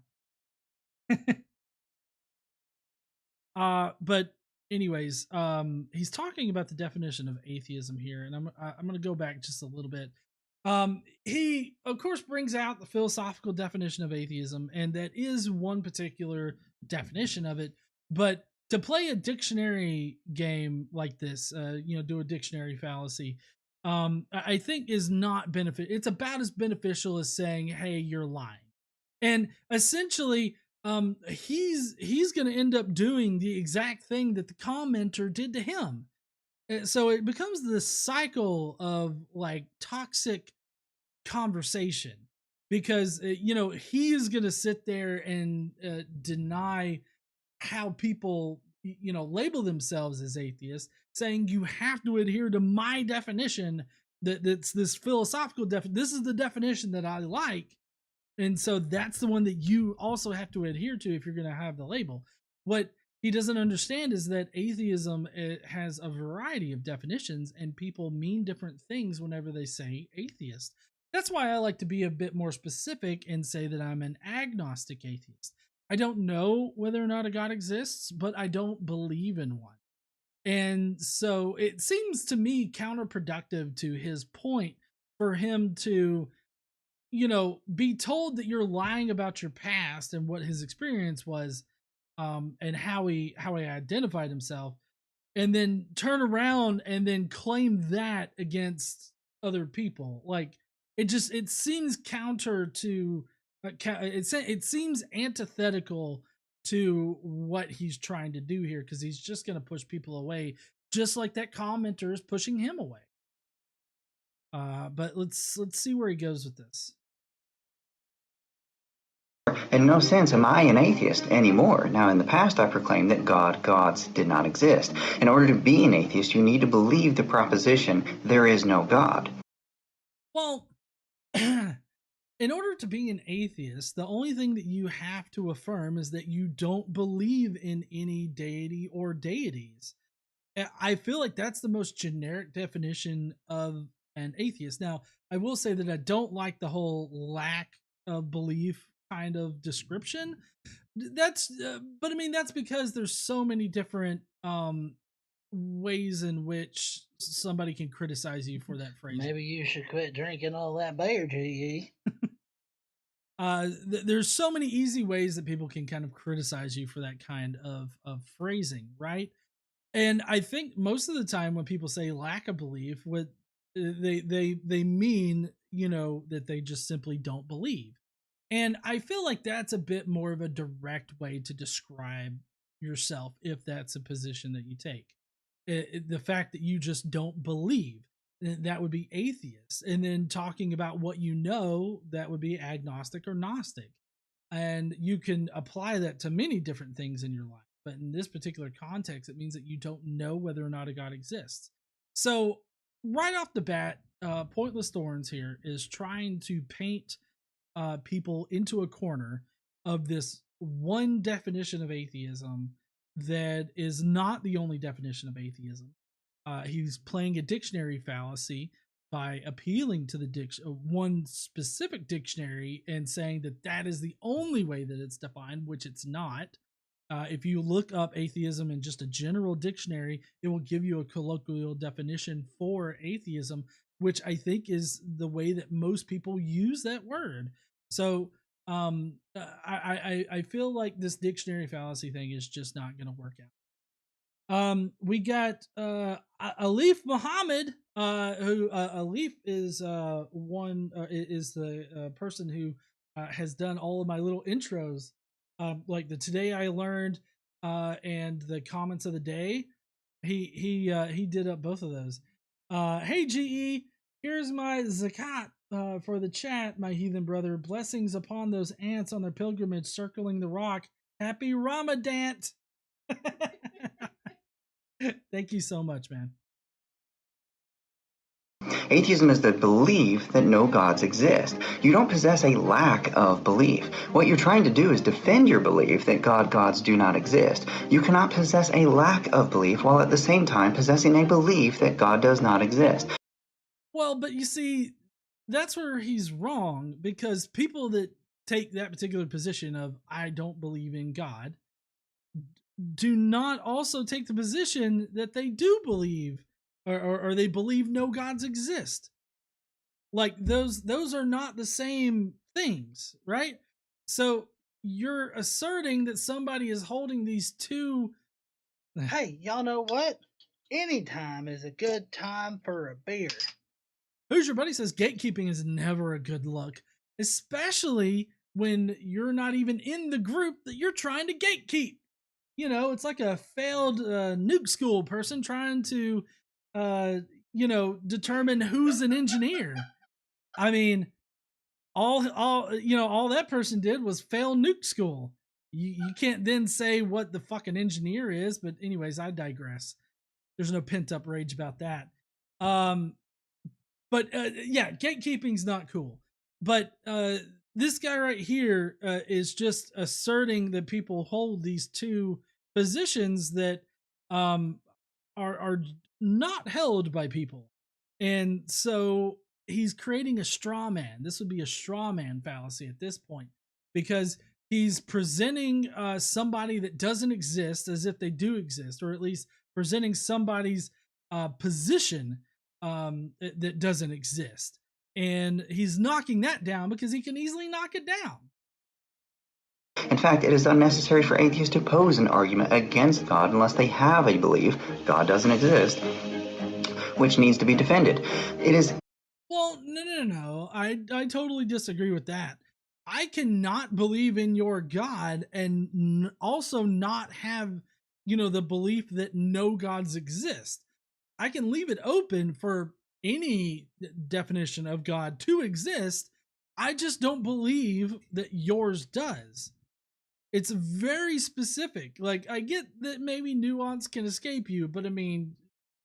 But anyways, he's talking about the definition of atheism here, and I'm going to go back just a little bit. He of course brings out the philosophical definition of atheism, and that is one particular definition of it, but to play a dictionary game like this, do a dictionary fallacy, I think is not it's about as beneficial as saying, hey, you're lying. And essentially, he's going to end up doing the exact thing that the commenter did to him. So it becomes this cycle of like toxic conversation because, he's going to sit there and deny how people, label themselves as atheists, saying you have to adhere to my definition that's this philosophical definition. This is the definition that I like. And so that's the one that you also have to adhere to if you're going to have the label. What he doesn't understand is that atheism has a variety of definitions and people mean different things whenever they say atheist. That's why I like to be a bit more specific and say that I'm an agnostic atheist. I don't know whether or not a God exists, but I don't believe in one. And so it seems to me counterproductive to his point for him to, be told that you're lying about your past and what his experience was, and how he identified himself, and then turn around and then claim that against other people. Like, it seems counter to, it seems antithetical to what he's trying to do here, because he's just going to push people away, just like that commenter is pushing him away. But let's see where he goes with this. In no sense am I an atheist anymore. Now, in the past, I proclaimed that gods did not exist. In order to be an atheist, you need to believe the proposition, there is no God. Well, in order to be an atheist, the only thing that you have to affirm is that you don't believe in any deity or deities. I feel like that's the most generic definition of an atheist. Now, I will say that I don't like the whole lack of belief kind of description. But I mean, that's because there's so many different ways in which somebody can criticize you for that phrase. Maybe you should quit drinking all that beer, GE. There's so many easy ways that people can kind of criticize you for that kind of phrasing, right? And I think most of the time when people say lack of belief, what they mean, you know, that they just simply don't believe. And I feel like that's a bit more of a direct way to describe yourself if that's a position that you take. The fact that you just don't believe, that would be atheist. And then talking about what you know, that would be agnostic or gnostic. And you can apply that to many different things in your life. But in this particular context, it means that you don't know whether or not a God exists. So right off the bat, Pointless Thorns here is trying to paint people into a corner of this one definition of atheism that is not the only definition of atheism. He's playing a dictionary fallacy by appealing to the one specific dictionary and saying that that is the only way that it's defined, which it's not. If you look up atheism in just a general dictionary, it will give you a colloquial definition for atheism, which I think is the way that most people use that word. So I feel like this dictionary fallacy thing is just not going to work out. We got Alif Muhammad, who Alif is is the person who has done all of my little intros, like the Today I Learned and the Comments of the Day. He did up both of those. Hey GE, here's my zakat for the chat, my heathen brother. Blessings upon those ants on their pilgrimage circling the rock. Happy Ramadan. Thank you so much, man. Atheism is the belief that no gods exist. You don't possess a lack of belief. What you're trying to do is defend your belief that gods do not exist. You cannot possess a lack of belief while at the same time possessing a belief that God does not exist. Well, but you see, that's where he's wrong, because people that take that particular position of I don't believe in God do not also take the position that they do believe or they believe no gods exist. Like those are not the same things, right? So you're asserting that somebody is holding these two. Hey, y'all know what? Anytime is a good time for a beer. Who's Your Buddy says gatekeeping is never a good look, especially when you're not even in the group that you're trying to gatekeep. You know, it's like a failed nuke school person trying to, determine who's an engineer. I mean, all that person did was fail nuke school. You can't then say what the fucking engineer is. But anyways, I digress. There's no pent up rage about that. But gatekeeping's not cool. But this guy right here is just asserting that people hold these two positions that are not held by people. And so he's creating a straw man. This would be a straw man fallacy at this point, because he's presenting somebody that doesn't exist as if they do exist, or at least presenting somebody's position that doesn't exist. And he's knocking that down because he can easily knock it down. In fact, it is unnecessary for atheists to pose an argument against God unless they have a belief God doesn't exist, which needs to be defended. It is... Well, no. I totally disagree with that. I cannot believe in your God and also not have, the belief that no gods exist. I can leave it open for any definition of God to exist. I just don't believe that yours does. It's very specific. Like, I get that maybe nuance can escape you, but I mean,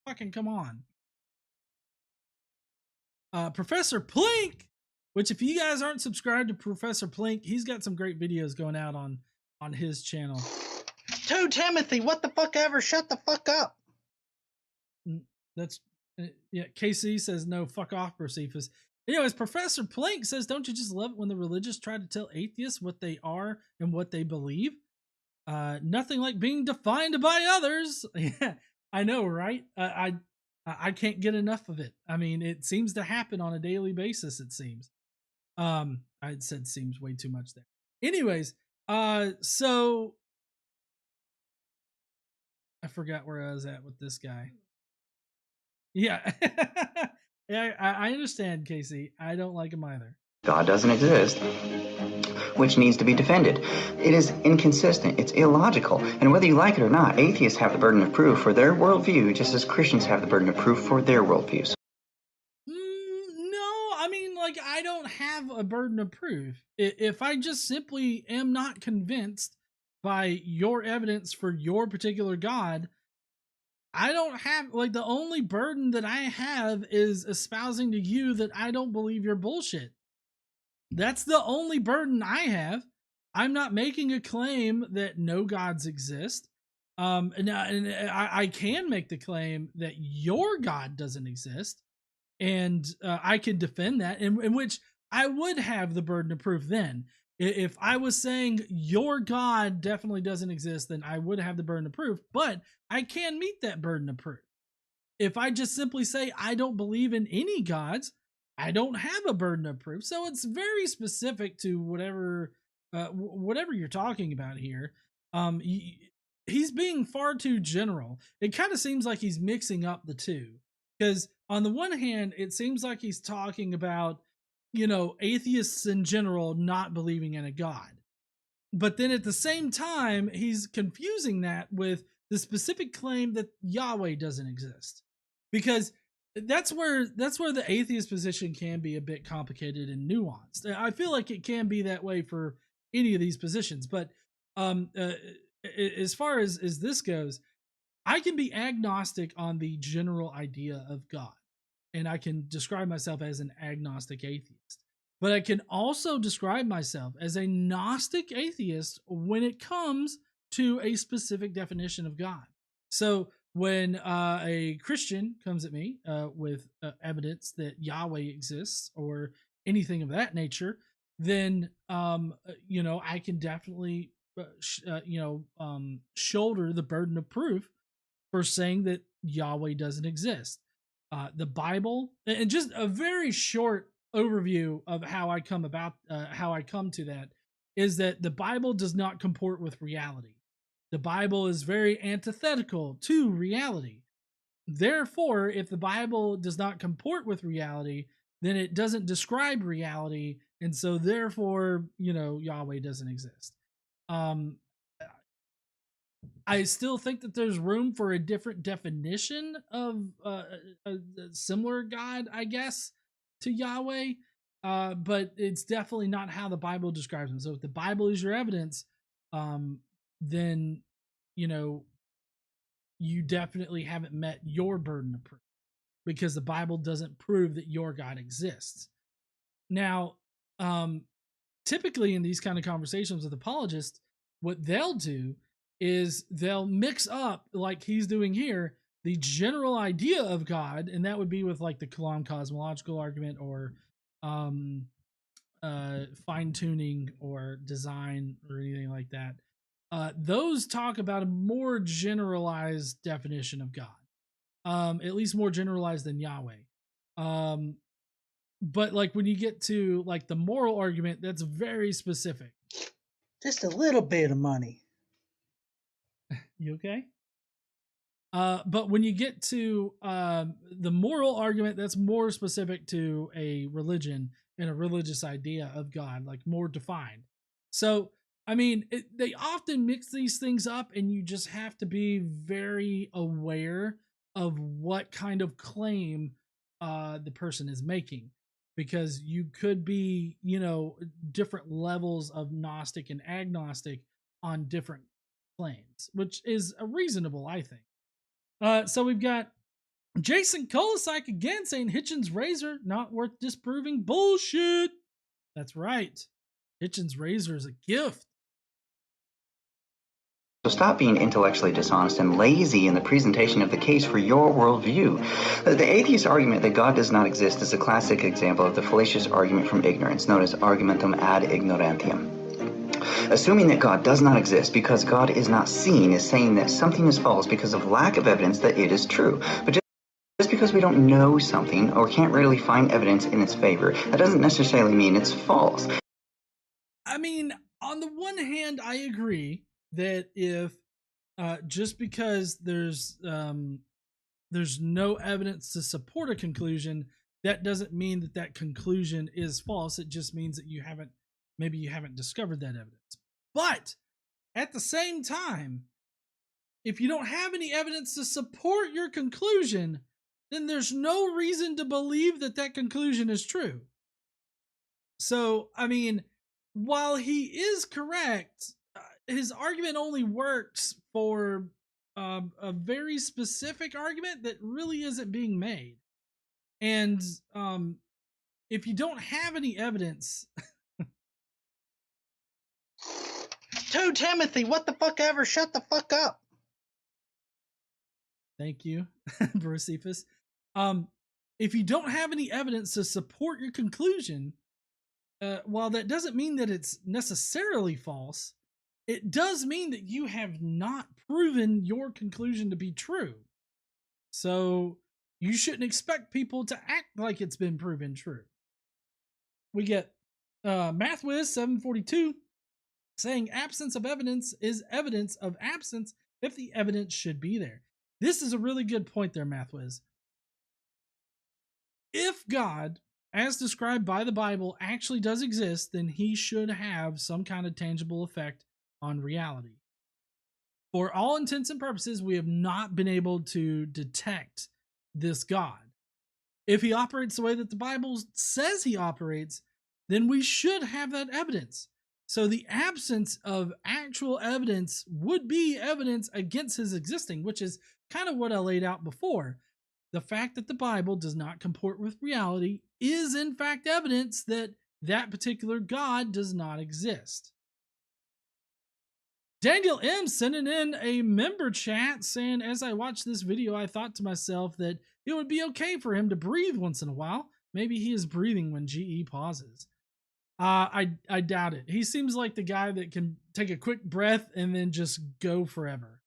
fucking come on. Professor Plink Which, if you guys aren't subscribed to Professor Plink, he's got some great videos going out on his channel. 2 Timothy, what the fuck ever? Shut the fuck up. That's yeah. KC says no. Fuck off, Josephus. Anyways, Professor Plink says, "Don't you just love it when the religious try to tell atheists what they are and what they believe? Nothing like being defined by others." Yeah, I know, right? I can't get enough of it. I mean, it seems to happen on a daily basis. It seems. I said seems way too much there. Anyways, so I forgot where I was at with this guy. Yeah. Yeah, I understand, Casey. I don't like him either. God doesn't exist, which needs to be defended. It is inconsistent, it's illogical, and whether you like it or not, atheists have the burden of proof for their worldview just as Christians have the burden of proof for their worldviews. No, I mean, like, I don't have a burden of proof. If I just simply am not convinced by your evidence for your particular God, I don't have, like, the only burden that I have is espousing to you that I don't believe your bullshit. That's the only burden I have. I'm not making a claim that no gods exist. And I can make the claim that your God doesn't exist. And I can defend that, in which I would have the burden of proof then. If I was saying your God definitely doesn't exist, then I would have the burden of proof, but I can meet that burden of proof. If I just simply say I don't believe in any gods, I don't have a burden of proof. So it's very specific to whatever you're talking about here. He's being far too general. It kind of seems like he's mixing up the two, because on the one hand, it seems like he's talking about, you know, atheists in general not believing in a god. But then at the same time, he's confusing that with the specific claim that Yahweh doesn't exist. Because that's where the atheist position can be a bit complicated and nuanced. I feel like it can be that way for any of these positions. But as far as this goes, I can be agnostic on the general idea of God, and I can describe myself as an agnostic atheist. But I can also describe myself as a Gnostic atheist when it comes to a specific definition of God. So when a Christian comes at me with evidence that Yahweh exists or anything of that nature, then you know, I can definitely shoulder the burden of proof for saying that Yahweh doesn't exist. The Bible, and just a very short overview of how I come to that, is that the Bible does not comport with reality. The Bible is very antithetical to reality. Therefore, if the Bible does not comport with reality, then it doesn't describe reality, and so therefore, you know, Yahweh doesn't exist. I still think that there's room for a different definition of a similar God, I guess, to Yahweh, but it's definitely not how the Bible describes him. So if the Bible is your evidence, then, you know, you definitely haven't met your burden of proof, because the Bible doesn't prove that your God exists. Now, typically in these kind of conversations with apologists, what they'll do is they'll mix up, like he's doing here, the general idea of God, and that would be with like the Kalam cosmological argument, or fine-tuning or design or anything like that. Those talk about a more generalized definition of God, at least more generalized than Yahweh. But like when you get to like the moral argument, that's very specific. Just a little bit of money. You okay? But when you get to the moral argument, that's more specific to a religion and a religious idea of God, like more defined. So, I mean, they often mix these things up, and you just have to be very aware of what kind of claim the person is making, because you could be, you know, different levels of Gnostic and agnostic on different claims, which is reasonable, I think. So we've got Jason Kolosik again saying Hitchens razor not worth disproving. Bullshit. That's right. Hitchens razor is a gift. So stop being intellectually dishonest and lazy in the presentation of the case for your worldview. The atheist argument that God does not exist is a classic example of the fallacious argument from ignorance, known as argumentum ad ignorantiam. Assuming that God does not exist because God is not seen is saying that something is false because of lack of evidence that it is true. But just because we don't know something or can't readily find evidence in its favor, that doesn't necessarily mean it's false. I mean, on the one hand, I agree that if just because there's no evidence to support a conclusion, that doesn't mean that that conclusion is false. It just means that you haven't discovered that evidence. But at the same time, if you don't have any evidence to support your conclusion, then there's no reason to believe that that conclusion is true. So, I mean, while he is correct, his argument only works for a very specific argument that really isn't being made. And if you don't have any evidence... 2 Timothy, what the fuck ever, shut the fuck up. Thank you, Josephus. If you don't have any evidence to support your conclusion, while that doesn't mean that it's necessarily false, it does mean that you have not proven your conclusion to be true. So you shouldn't expect people to act like it's been proven true. We get MathWiz 742 saying absence of evidence is evidence of absence if the evidence should be there. This is a really good point there, MathWiz. If God, as described by the Bible, actually does exist, then he should have some kind of tangible effect on reality. For all intents and purposes, we have not been able to detect this God. If he operates the way that the Bible says he operates, then we should have that evidence. So the absence of actual evidence would be evidence against his existing, which is kind of what I laid out before. The fact that the Bible does not comport with reality is in fact evidence that that particular God does not exist. Daniel M sending in a member chat saying, as I watched this video, I thought to myself that it would be okay for him to breathe once in a while. Maybe he is breathing when GE pauses. I doubt it. He seems like the guy that can take a quick breath and then just go forever.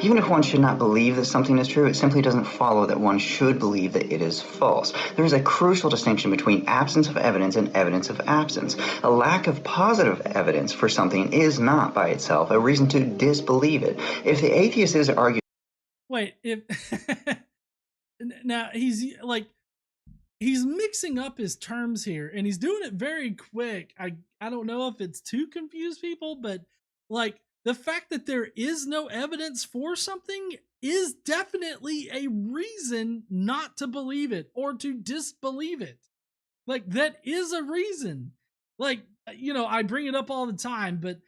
Even if one should not believe that something is true, it simply doesn't follow that one should believe that it is false. There is a crucial distinction between absence of evidence and evidence of absence. A lack of positive evidence for something is not by itself a reason to disbelieve it. If the atheist is arguing... Wait, if... Now, he's mixing up his terms here, and he's doing it very quick. I don't know if it's to confuse people, but like, the fact that there is no evidence for something is definitely a reason not to believe it or to disbelieve it. Like, that is a reason. Like, you know, I bring it up all the time, but,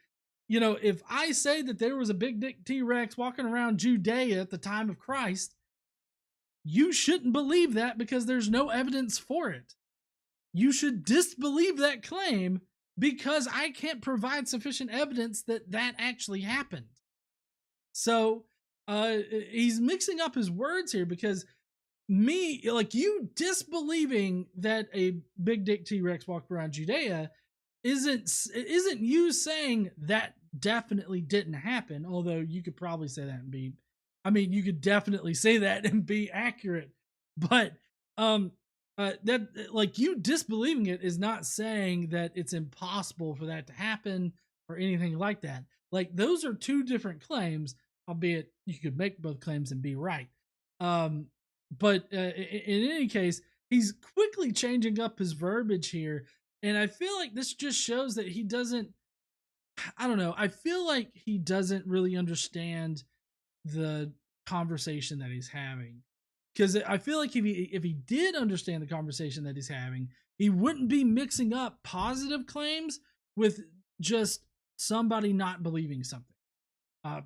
you know, if I say that there was a big dick T-Rex walking around Judea at the time of Christ, you shouldn't believe that because there's no evidence for it. You should disbelieve that claim because I can't provide sufficient evidence that that actually happened. So he's mixing up his words here, because you disbelieving that a big dick T-Rex walked around Judea isn't you saying that definitely didn't happen, although you could probably say that and be, I mean, you could definitely say that and be accurate, but that, like, you disbelieving it is not saying that it's impossible for that to happen or anything like that. Like, those are two different claims, albeit you could make both claims and be right. But in any case, he's quickly changing up his verbiage here, and I feel like this just shows that he doesn't, I don't know, I feel like he doesn't really understand the conversation that he's having. Because I feel like if he did understand the conversation that he's having, he wouldn't be mixing up positive claims with just somebody not believing something.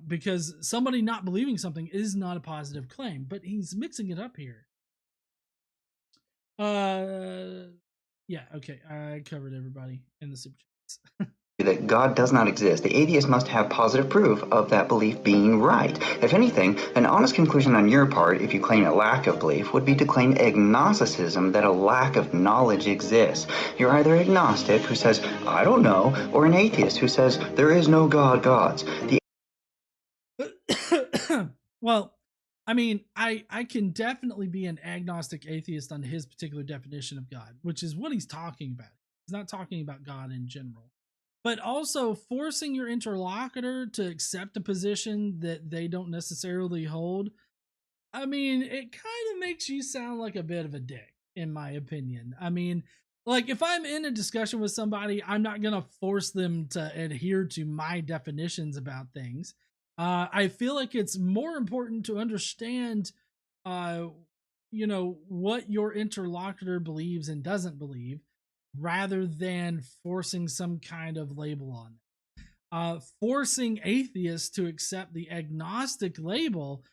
Because somebody not believing something is not a positive claim, but he's mixing it up here. Yeah, okay. I covered everybody in the super chats. That God does not exist, the atheist must have positive proof of that belief being right. If anything, an honest conclusion on your part, if you claim a lack of belief, would be to claim agnosticism, that a lack of knowledge exists. You're either agnostic, who says, I don't know, or an atheist, who says, there is no gods. Well, I mean, I can definitely be an agnostic atheist on his particular definition of God, which is what he's talking about. He's not talking about God in general. But also forcing your interlocutor to accept a position that they don't necessarily hold. I mean, it kind of makes you sound like a bit of a dick, in my opinion. I mean, like if I'm in a discussion with somebody, I'm not going to force them to adhere to my definitions about things. I feel like it's more important to understand, what your interlocutor believes and doesn't believe, rather than forcing some kind of label on it. Forcing atheists to accept the agnostic label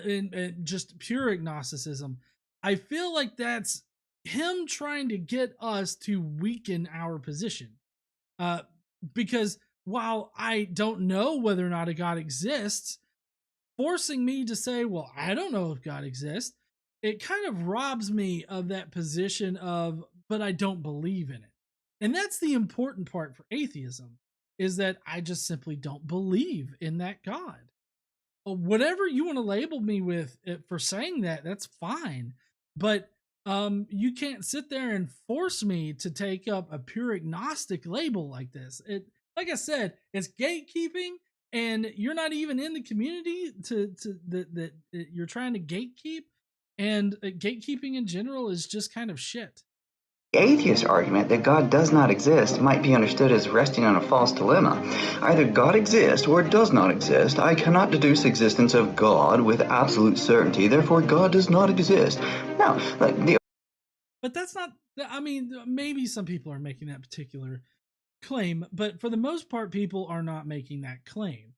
in just pure agnosticism, I feel like that's him trying to get us to weaken our position. Because while I don't know whether or not a God exists, forcing me to say, well, I don't know if God exists, it kind of robs me of that position of, but I don't believe in it. And that's the important part for atheism, is that I just simply don't believe in that God. Whatever you want to label me with for saying that, that's fine. But you can't sit there and force me to take up a pure agnostic label like this. It, like I said, it's gatekeeping, and you're not even in the community that you're trying to gatekeep. And gatekeeping in general is just kind of shit. The atheist argument that God does not exist might be understood as resting on a false dilemma. Either God exists or does not exist. I cannot deduce existence of God with absolute certainty, therefore God does not exist. Now, but that's not, I mean, maybe some people are making that particular claim, but for the most part, people are not making that claim.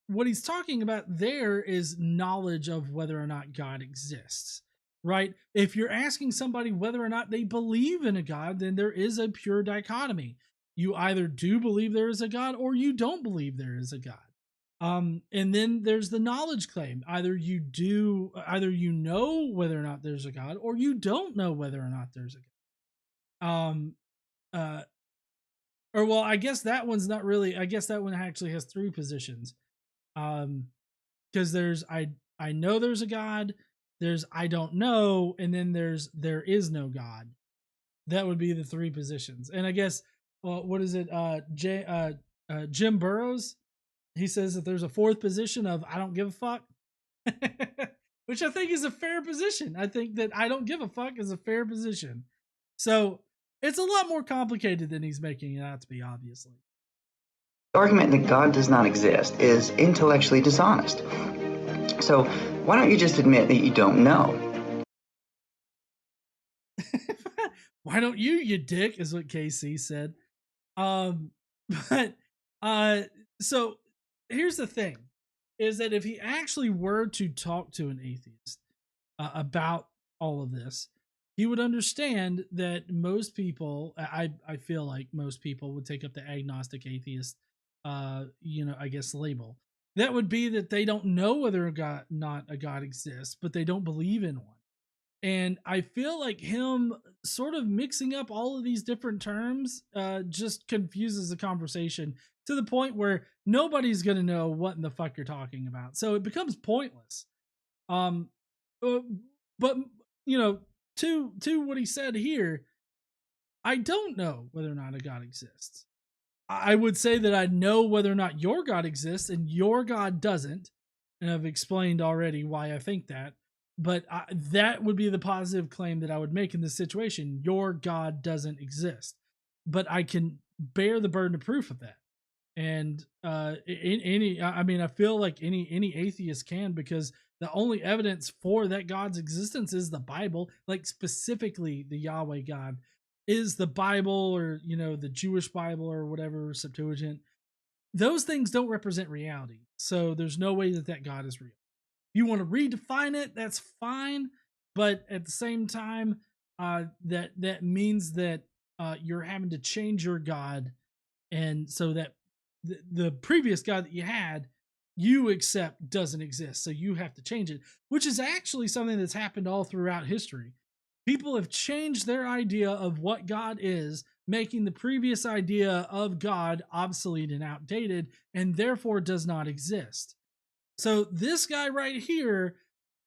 What he's talking about there is knowledge of whether or not God exists. Right? If you're asking somebody whether or not they believe in a God, then there is a pure dichotomy. You either do believe there is a God or you don't believe there is a God. And then there's the knowledge claim. Either you know whether or not there's a God, or you don't know whether or not there's a God. Or well, I guess that one's not really, I guess that one actually has three positions. Because there's, I know there's a God, there's I don't know, and then there is no God. That would be the three positions. And I guess what is it? Jim Burrows, he says that there's a fourth position of I don't give a fuck, which I think is a fair position. I think that I don't give a fuck is a fair position. So it's a lot more complicated than he's making it out to be, obviously. The argument that God does not exist is intellectually dishonest. So why don't you just admit that you don't know? Why don't you dick, is what KC said. So here's the thing, is that if he actually were to talk to an atheist about all of this, he would understand that most people, I feel like most people would take up the agnostic atheist, I guess label. That would be that they don't know whether a God exists, but they don't believe in one. And I feel like him sort of mixing up all of these different terms just confuses the conversation to the point where nobody's going to know what in the fuck you're talking about. So it becomes pointless. But, to what he said here, I don't know whether or not a God exists. I would say that I know whether or not your God exists and your God doesn't. And I've explained already why I think that. But that would be the positive claim that I would make in this situation. Your God doesn't exist. But I can bear the burden of proof of that. And I feel like any atheist can, because the only evidence for that God's existence is the Bible, like specifically the Yahweh God. Is the Bible, or the Jewish Bible, or whatever, Septuagint. Those things don't represent reality. So there's no way that God is real. You want to redefine it, that's fine. But at the same time, that means that you're having to change your God, and so that the previous God that you had, you accept doesn't exist, so you have to change it, which is actually something that's happened all throughout history. People have changed their idea of what God is, making the previous idea of God obsolete and outdated, and therefore does not exist. So this guy right here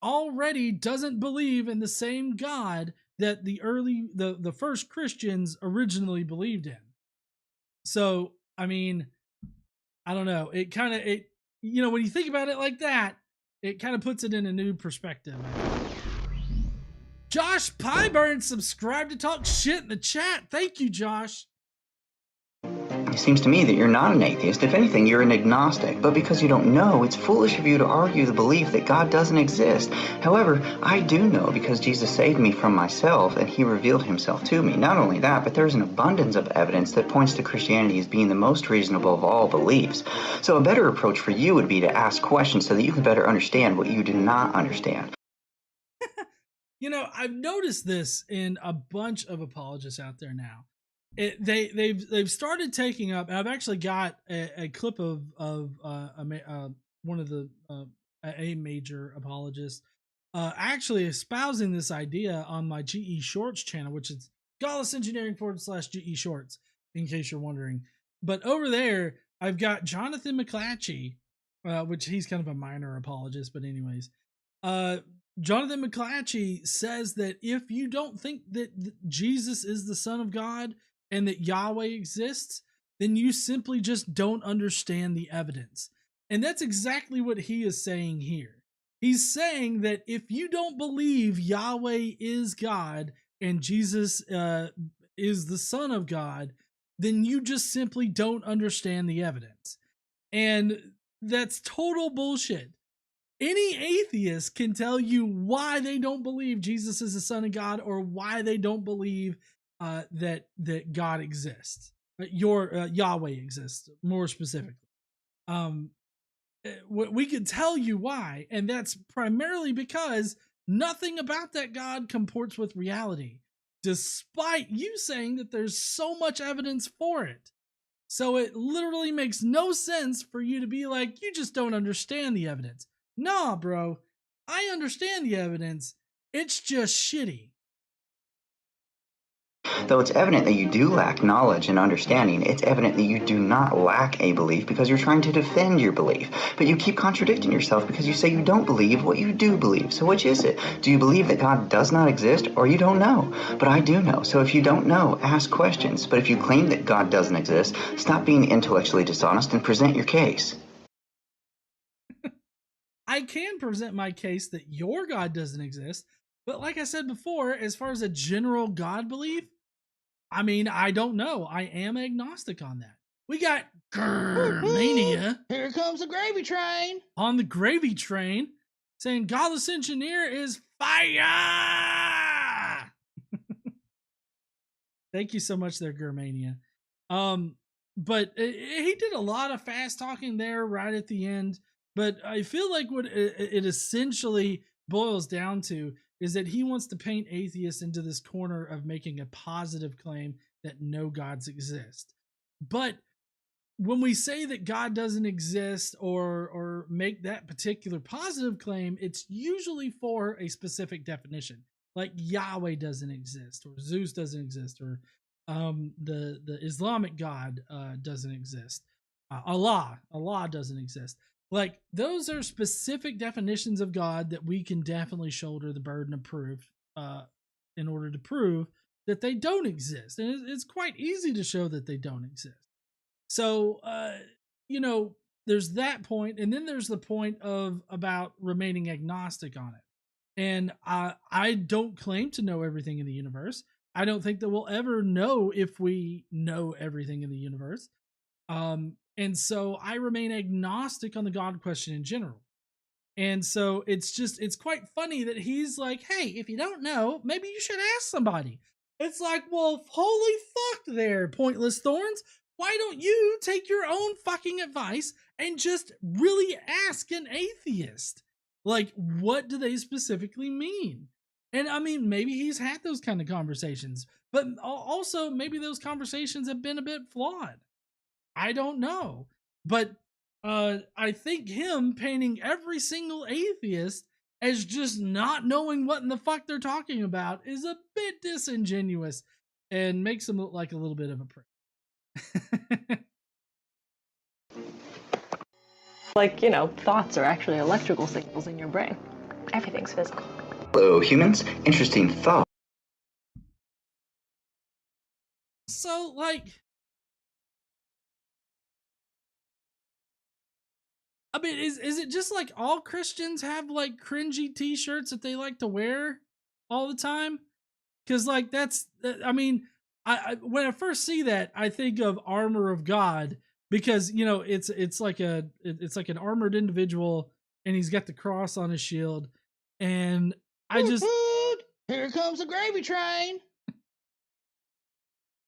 already doesn't believe in the same God that the first Christians originally believed in. So, I mean, I don't know. It kind of, when you think about it like that, it kind of puts it in a new perspective. Josh Pyburn subscribed to talk shit in the chat. Thank you, Josh. It seems to me that you're not an atheist. If anything, you're an agnostic. But because you don't know, it's foolish of you to argue the belief that God doesn't exist. However, I do know because Jesus saved me from myself and he revealed himself to me. Not only that, but there's an abundance of evidence that points to Christianity as being the most reasonable of all beliefs. So a better approach for you would be to ask questions so that you can better understand what you do not understand. I've noticed this in a bunch of apologists out there now. They've started taking up, and I've actually got a clip of one of the a major apologists actually espousing this idea on my GE Shorts channel, which is Godless Engineering /GE Shorts, in case you're wondering. But over there, I've got Jonathan McClatchy, which he's kind of a minor apologist, but anyways. Jonathan McClatchy says that if you don't think that Jesus is the Son of God and that Yahweh exists, then you simply just don't understand the evidence. And that's exactly what he is saying here. He's saying that if you don't believe Yahweh is God and Jesus is the Son of God, then you just simply don't understand the evidence. And that's total bullshit. Any atheist can tell you why they don't believe Jesus is the Son of God, or why they don't believe that God exists, Yahweh exists, more specifically. We could tell you why, and that's primarily because nothing about that God comports with reality, despite you saying that there's so much evidence for it. So it literally makes no sense for you to be like, you just don't understand the evidence. Nah, bro, I understand the evidence. It's just shitty. Though it's evident that you do lack knowledge and understanding, it's evident that you do not lack a belief because you're trying to defend your belief. But you keep contradicting yourself because you say you don't believe what you do believe. So which is it? Do you believe that God does not exist, or you don't know? But I do know. So if you don't know, ask questions. But if you claim that God doesn't exist, stop being intellectually dishonest and present your case. I can present my case that your God doesn't exist, but like I said before, as far as a general God belief, I mean, I don't know. I am agnostic on that. We got Germania. Here comes the gravy train. On the gravy train, saying Godless Engineer is fire. Thank you so much there, Germania. But he did a lot of fast talking there right at the end. But I feel like what it essentially boils down to is that he wants to paint atheists into this corner of making a positive claim that no gods exist. But when we say that God doesn't exist or make that particular positive claim, it's usually for a specific definition. Like Yahweh doesn't exist, or Zeus doesn't exist, or the Islamic God doesn't exist. Allah doesn't exist. Like, those are specific definitions of God that we can definitely shoulder the burden of proof in order to prove that they don't exist. And it's quite easy to show that they don't exist. So, there's that point. And then there's the point about remaining agnostic on it. And I don't claim to know everything in the universe. I don't think that we'll ever know if we know everything in the universe. And so I remain agnostic on the God question in general. And so it's quite funny that he's like, hey, if you don't know, maybe you should ask somebody. It's like, well, holy fuck there, Pointless Thorns. Why don't you take your own fucking advice and just really ask an atheist? Like, what do they specifically mean? And I mean, maybe he's had those kind of conversations, but also maybe those conversations have been a bit flawed. I don't know. But I think him painting every single atheist as just not knowing what in the fuck they're talking about is a bit disingenuous and makes him look like a little bit of a prick. Like, thoughts are actually electrical signals in your brain. Everything's physical. Hello, humans. Interesting thought. So, like, I mean, is it just like all Christians have like cringy t-shirts that they like to wear all the time? Because like I mean, I when I first see that, I think of Armor of God, because it's like an armored individual and he's got the cross on his shield, and I just here comes the gravy train.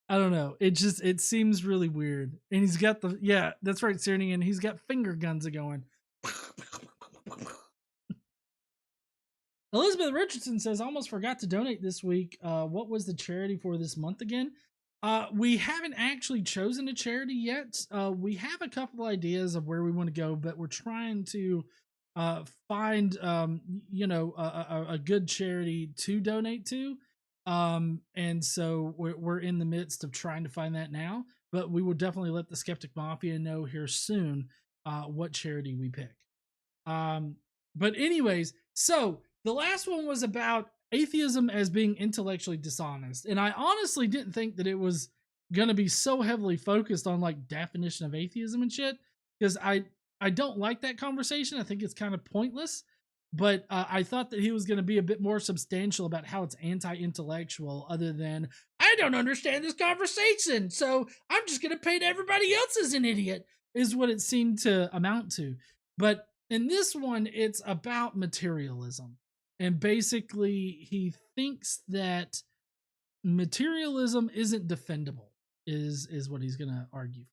I don't know. It seems really weird. And he's got that's right, Cerny, and he's got finger guns going. Elizabeth Richardson says, almost forgot to donate this week. What was the charity for this month again? We haven't actually chosen a charity yet. We have a couple of ideas of where we want to go, but we're trying to find a good charity to donate to. And so we're in the midst of trying to find that now, but we will definitely let the Skeptic Mafia know here soon what charity we pick. But anyways, so the last one was about atheism as being intellectually dishonest, and I honestly didn't think that it was gonna be so heavily focused on like definition of atheism and shit, because I don't like that conversation. I think it's kind of pointless. But I thought that he was going to be a bit more substantial about how it's anti-intellectual, other than, I don't understand this conversation, so I'm just going to paint everybody else as an idiot, is what it seemed to amount to. But in this one, it's about materialism. And basically, he thinks that materialism isn't defendable, is what he's going to argue.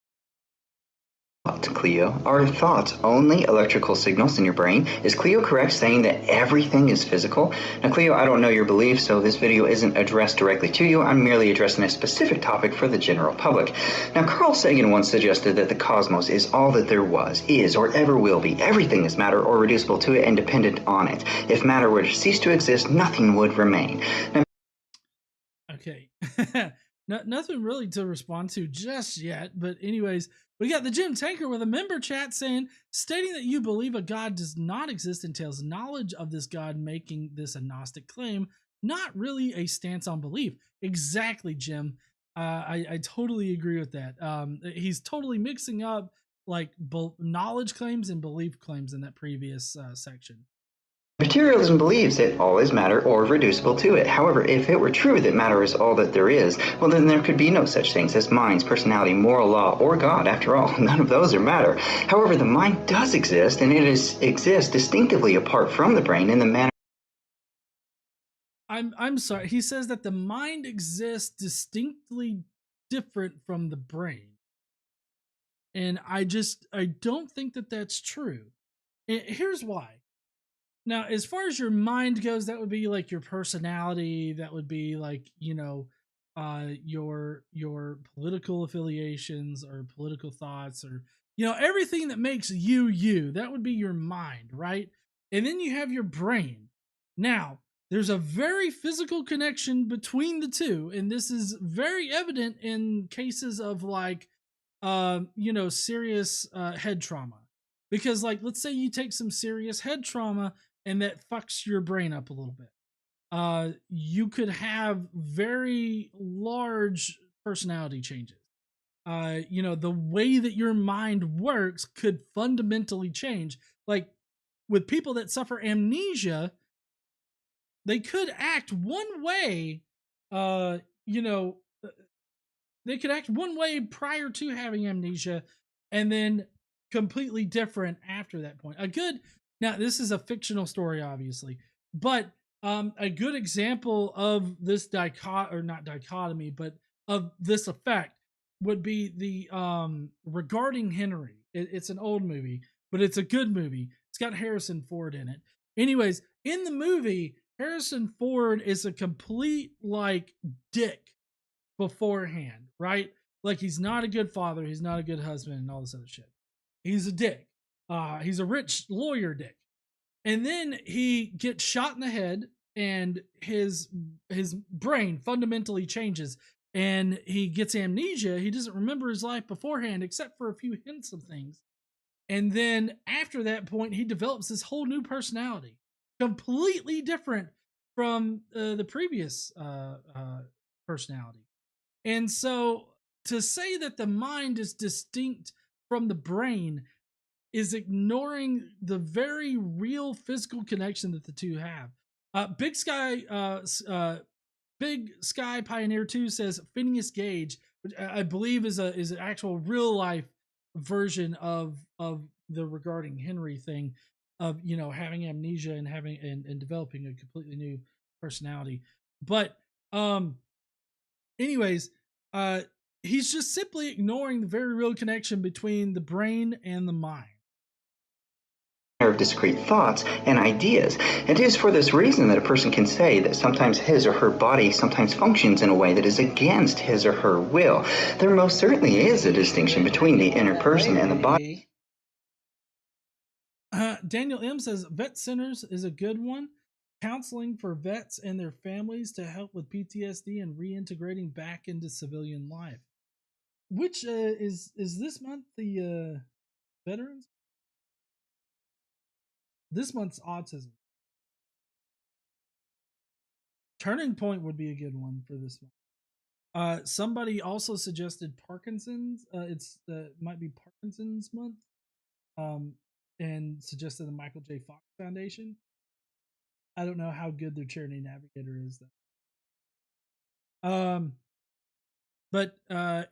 Cleo, are thoughts only electrical signals in your brain? Is Cleo correct saying that everything is physical? Now, Cleo, I don't know your beliefs, so this video isn't addressed directly to you. I'm merely addressing a specific topic for the general public. Now, Carl Sagan once suggested that the cosmos is all that there was, is, or ever will be. Everything is matter or reducible to it and dependent on it. If matter were to cease to exist, nothing would remain. Now, okay. Nothing really to respond to just yet, but anyways, we got the Jim Tanker with a member chat saying, stating that you believe a God does not exist entails knowledge of this God, making this a Gnostic claim, not really a stance on belief. Exactly, Jim. I totally agree with that. He's totally mixing up like knowledge claims and belief claims in that previous section. Materialism believes that all is matter or reducible to it. However, if it were true that matter is all that there is, well, then there could be no such things as minds, personality, moral law, or God. After all, none of those are matter. However, the mind does exist, and it exists distinctively apart from the brain in the manner... I'm sorry. He says that the mind exists distinctly different from the brain. And I don't think that that's true. And here's why. Now, as far as your mind goes, that would be like your personality. That would be like, your political affiliations or political thoughts, or, everything that makes you, you. That would be your mind, right? And then you have your brain. Now, there's a very physical connection between the two, and this is very evident in cases of like, serious head trauma. Because, like, let's say you take some serious head trauma and that fucks your brain up a little bit. You could have very large personality changes. The way that your mind works could fundamentally change. Like, with people that suffer amnesia, they could act one way, they could act one way prior to having amnesia, and then completely different after that point. Now, this is a fictional story, obviously, but a good example of this dichotomy, but of this effect would be the Regarding Henry. It's an old movie, but it's a good movie. It's got Harrison Ford in it. Anyways, in the movie, Harrison Ford is a complete like dick beforehand, right? Like he's not a good father, he's not a good husband, and all this other shit. He's a dick. He's a rich lawyer dick. And then he gets shot in the head, and his brain fundamentally changes, and he gets amnesia. He doesn't remember his life beforehand except for a few hints of things. And then after that point, he develops this whole new personality, completely different from the previous personality. And so to say that the mind is distinct from the brain is ignoring the very real physical connection that the two have. Big Sky Pioneer 2 says Phineas Gage, which I believe is an actual real life version of the regarding Henry thing of, you know, having amnesia and having and developing a completely new personality. But anyways, he's just simply ignoring the very real connection between the brain and the mind. Of discrete thoughts and ideas. It is for this reason that a person can say that sometimes his or her body sometimes functions in a way that is against his or her will. There most certainly is a distinction between the inner person and the body. Daniel M says vet centers is a good one. Counseling for vets and their families to help with PTSD and reintegrating back into civilian life. Which is this month the veterans? This month's autism. Turning Point would be a good one for this month. Somebody also suggested Parkinson's. It might be Parkinson's month. And suggested the Michael J. Fox Foundation. I don't know how good their charity navigator is though. But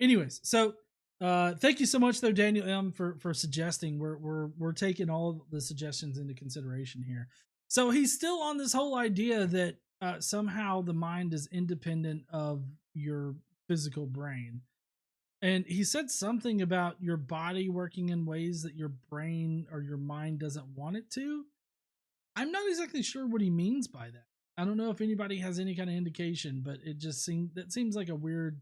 anyways, so thank you so much though, Daniel M, for suggesting. We're taking all of the suggestions into consideration here. So he's still on this whole idea that somehow the mind is independent of your physical brain. And he said something about your body working in ways that your brain or your mind doesn't want it to. I'm not exactly sure what he means by that. I don't know if anybody has any kind of indication, but it just seems like a weird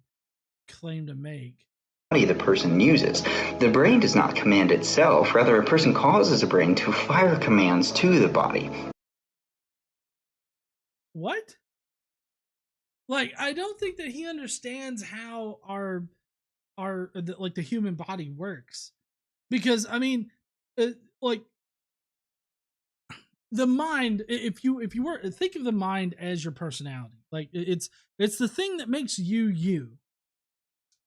claim to make. The person uses. The brain does not command itself, rather a person causes a brain to fire commands to the body. What? Like, I don't think that he understands how our like the human body works, because I mean, like the mind. If you were think of the mind as your personality, like it's the thing that makes you you.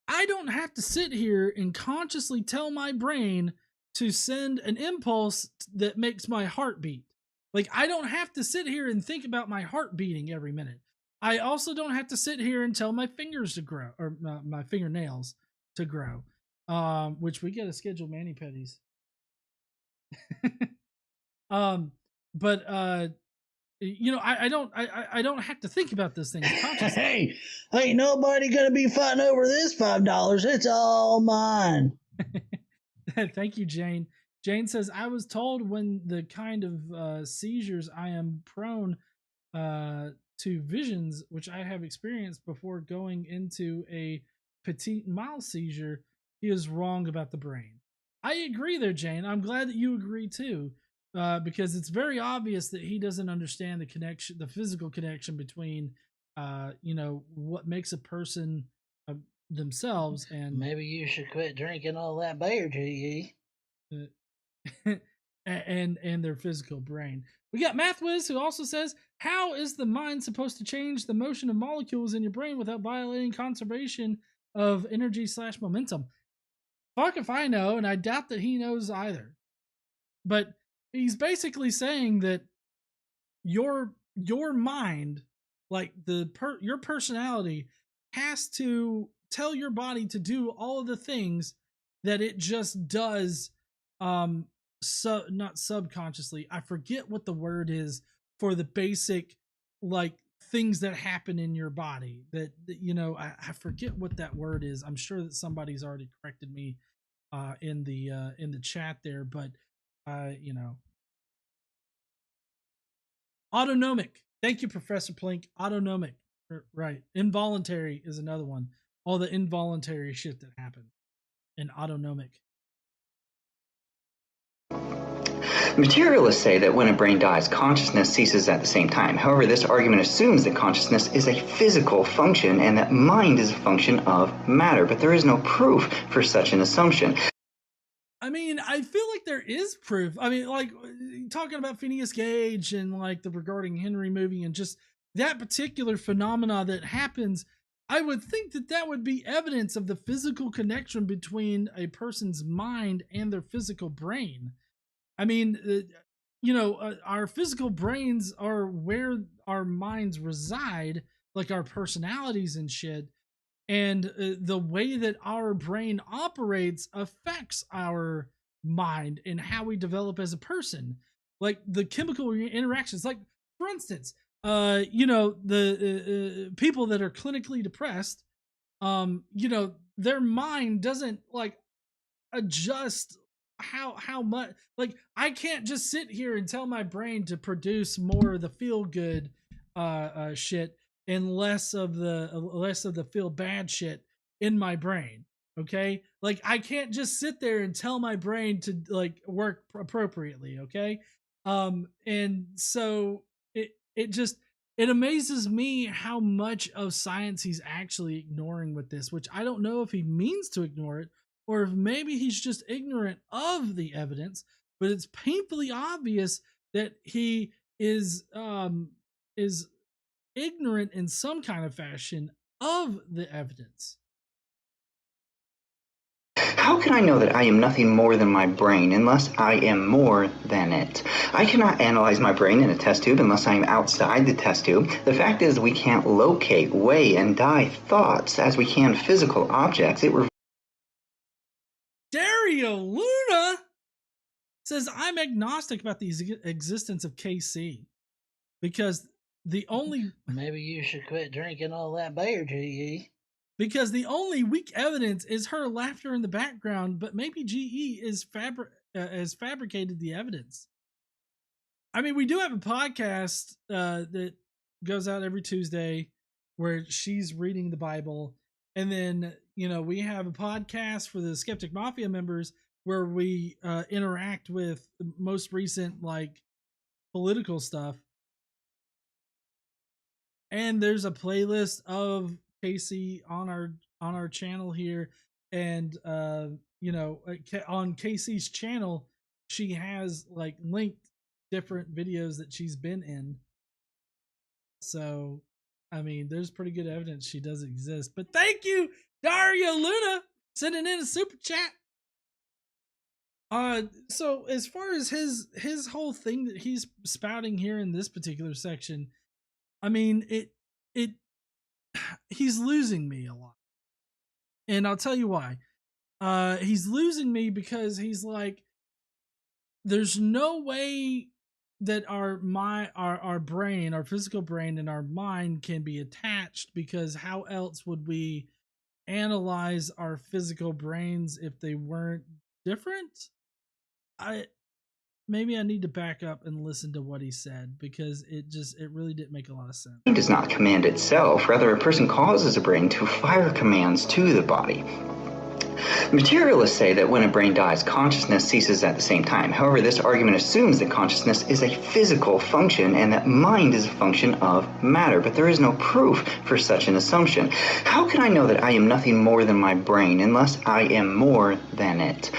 I don't have to sit here and consciously tell my brain to send an impulse that makes my heart beat. Like, I don't have to sit here and think about my heart beating every minute. I also don't have to sit here and tell my fingers to grow, or my fingernails to grow, which we gotta schedule mani-pedis. But you know, I don't have to think about this thing consciously. Hey, ain't nobody gonna be fighting over this $5. It's all mine. Thank you, Jane. Jane says, I was told when the kind of seizures I am prone to visions, which I have experienced before going into a petite mal seizure, he is wrong about the brain. I agree there, Jane. I'm glad that you agree too. Because it's very obvious that he doesn't understand the connection, the physical connection between, you know, what makes a person themselves and maybe you should quit drinking all that beer, GE. and their physical brain. We got MathWiz, who also says, how is the mind supposed to change the motion of molecules in your brain without violating conservation of energy / momentum? Fuck if I know, and I doubt that he knows either. But he's basically saying that your mind, like your personality, has to tell your body to do all of the things that it just does, not subconsciously. I forget what the word is for the basic like things that happen in your body. That you know, I forget what that word is. I'm sure that somebody's already corrected me in the chat there, but you know, autonomic. Thank you, Professor Plink. Autonomic. Right. Involuntary is another one. All the involuntary shit that happened. And autonomic. Materialists say that when a brain dies, consciousness ceases at the same time. However, this argument assumes that consciousness is a physical function and that mind is a function of matter, but there is no proof for such an assumption. I mean, I feel like there is proof. I mean, like, talking about Phineas Gage and like the regarding Henry movie and just that particular phenomena that happens, I would think that that would be evidence of the physical connection between a person's mind and their physical brain. I mean, our physical brains are where our minds reside, like our personalities and shit. And the way that our brain operates affects our mind and how we develop as a person. Like the chemical interactions, like for instance, the people that are clinically depressed, their mind doesn't like adjust how much. Like I can't just sit here and tell my brain to produce more of the feel good shit and less of the feel bad shit in my brain. Okay, like I can't just sit there and tell my brain to like work appropriately. Okay, and so it amazes me how much of science he's actually ignoring with this, which I don't know if he means to ignore it or if maybe he's just ignorant of the evidence, but it's painfully obvious that he is ignorant in some kind of fashion of the evidence. How can I know that I am nothing more than my brain unless I am more than it? I cannot analyze my brain in a test tube unless I am outside the test tube. The fact is we can't locate, weigh, and die thoughts as we can physical objects. Dario Luna says, I'm agnostic about the existence of KC because the only... Maybe you should quit drinking all that beer, GE. Because the only weak evidence is her laughter in the background, but maybe GE has fabricated the evidence. I mean, we do have a podcast that goes out every Tuesday where she's reading the Bible. And then, we have a podcast for the Skeptic Mafia members where we interact with the most recent, like, political stuff. And there's a playlist of Casey on our channel here, and on Casey's channel she has like linked different videos that she's been in, so I mean there's pretty good evidence she does exist. But thank you, Dario Luna, sending in a super chat. So as far as his whole thing that he's spouting here in this particular section, I mean he's losing me a lot. And I'll tell you why. He's losing me because he's like, there's no way that our brain, our physical brain and our mind can be attached, because how else would we analyze our physical brains if they weren't different? Maybe I need to back up and listen to what he said, because it really didn't make a lot of sense. It does not command itself. Rather, a person causes a brain to fire commands to the body. Materialists say that when a brain dies, consciousness ceases at the same time. However, this argument assumes that consciousness is a physical function and that mind is a function of matter, but there is no proof for such an assumption. How can I know that I am nothing more than my brain unless I am more than it?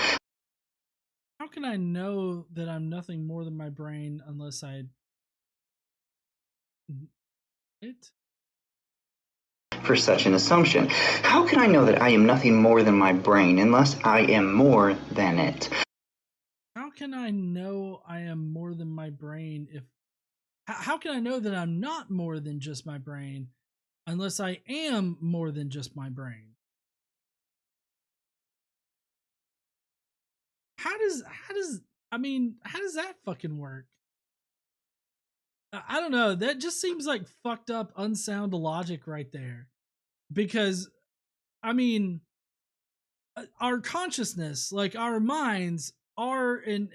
How can I know that I'm nothing more than my brain unless I... For such an assumption. How can I know that I am nothing more than my brain unless I am more than it? How can I know I am more than my brain if... How can I know that I'm not more than just my brain unless I am more than just my brain? How does that fucking work? I don't know. That just seems like fucked up, unsound logic right there. Because, I mean, our consciousness, like our minds, are an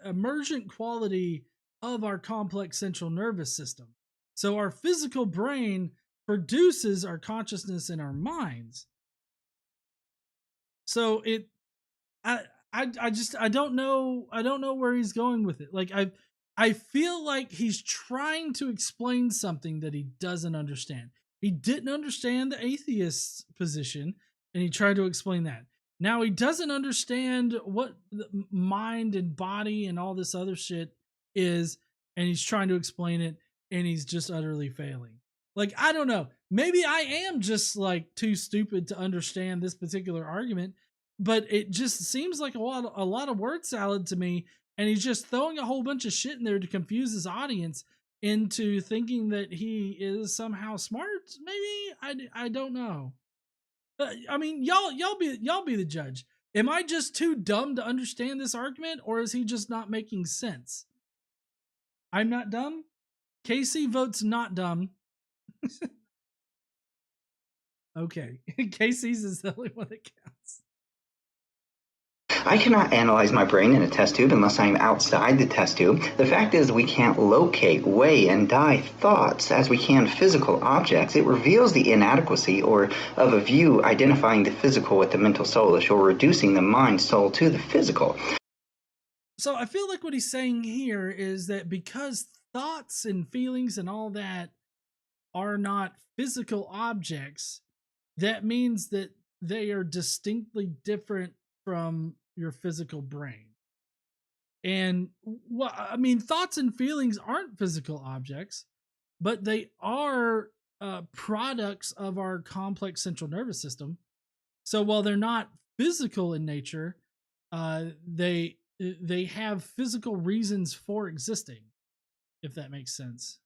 emergent quality of our complex central nervous system. So our physical brain produces our consciousness in our minds. So I don't know where he's going with it. Like I feel like he's trying to explain something that he doesn't understand. He didn't understand the atheist position, and he tried to explain that. Now he doesn't understand what the mind and body and all this other shit is, and he's trying to explain it, and he's just utterly failing. Like, I don't know. Maybe I am just like too stupid to understand this particular argument, but it just seems like a lot of word salad to me, and he's just throwing a whole bunch of shit in there to confuse his audience into thinking that he is somehow smart. Maybe I don't know. I mean, y'all be the judge. Am I just too dumb to understand this argument, or is he just not making sense? I'm not dumb. Casey votes not dumb. Okay, Casey's is the only one that counts. I cannot analyze my brain in a test tube unless I am outside the test tube. The fact is we can't locate, weigh, and die thoughts as we can physical objects. It reveals the inadequacy of a view identifying the physical with the mental soulish, or reducing the mind soul to the physical. So I feel like what he's saying here is that because thoughts and feelings and all that are not physical objects, that means that they are distinctly different from your physical brain. And I mean, thoughts and feelings aren't physical objects, but they are products of our complex central nervous system. So while they're not physical in nature, they have physical reasons for existing, if that makes sense.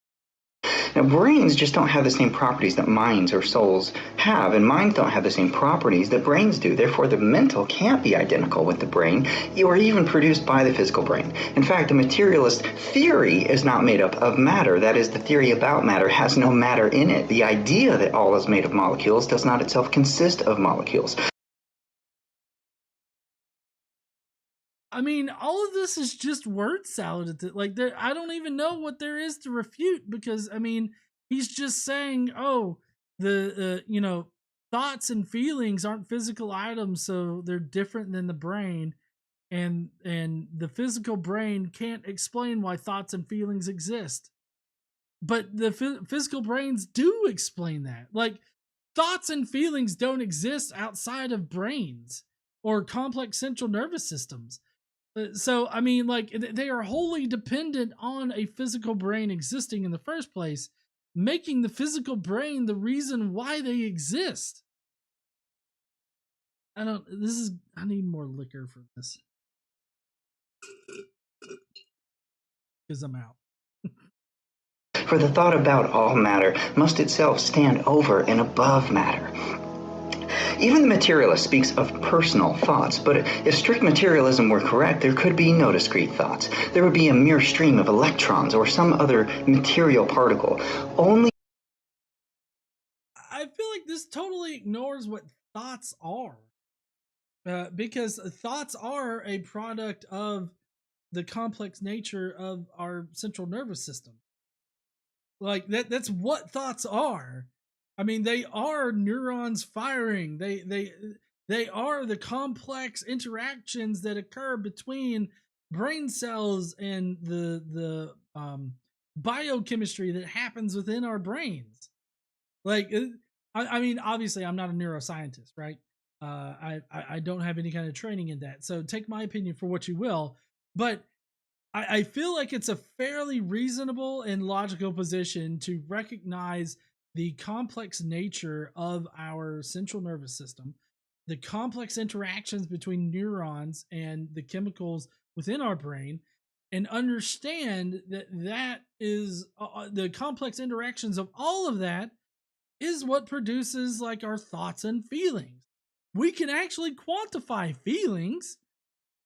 Now, brains just don't have the same properties that minds or souls have, and minds don't have the same properties that brains do. Therefore, the mental can't be identical with the brain, or even produced by the physical brain. In fact, the materialist theory is not made up of matter. That is, the theory about matter has no matter in it. The idea that all is made of molecules does not itself consist of molecules. I mean, all of this is just word salad. Like, I don't even know what there is to refute, because I mean, he's just saying, oh, the thoughts and feelings aren't physical items, so they're different than the brain, and the physical brain can't explain why thoughts and feelings exist, but the physical brains do explain that. Like, thoughts and feelings don't exist outside of brains or complex central nervous systems. So, I mean, like, they are wholly dependent on a physical brain existing in the first place, making the physical brain the reason why they exist. I need more liquor for this, because I'm out. For the thought about all matter must itself stand over and above matter. Even the materialist speaks of personal thoughts, but if strict materialism were correct, there could be no discrete thoughts. There would be a mere stream of electrons or some other material particle. Only. I feel like this totally ignores what thoughts are, because thoughts are a product of the complex nature of our central nervous system. Like, that's what thoughts are. I mean, they are neurons firing. They are the complex interactions that occur between brain cells and the biochemistry that happens within our brains. Like, I mean, obviously, I'm not a neuroscientist, right? I don't have any kind of training in that, so take my opinion for what you will. But I feel like it's a fairly reasonable and logical position to recognize the complex nature of our central nervous system, the complex interactions between neurons and the chemicals within our brain, and understand that is the complex interactions of all of that is what produces, like, our thoughts and feelings. We can actually quantify feelings,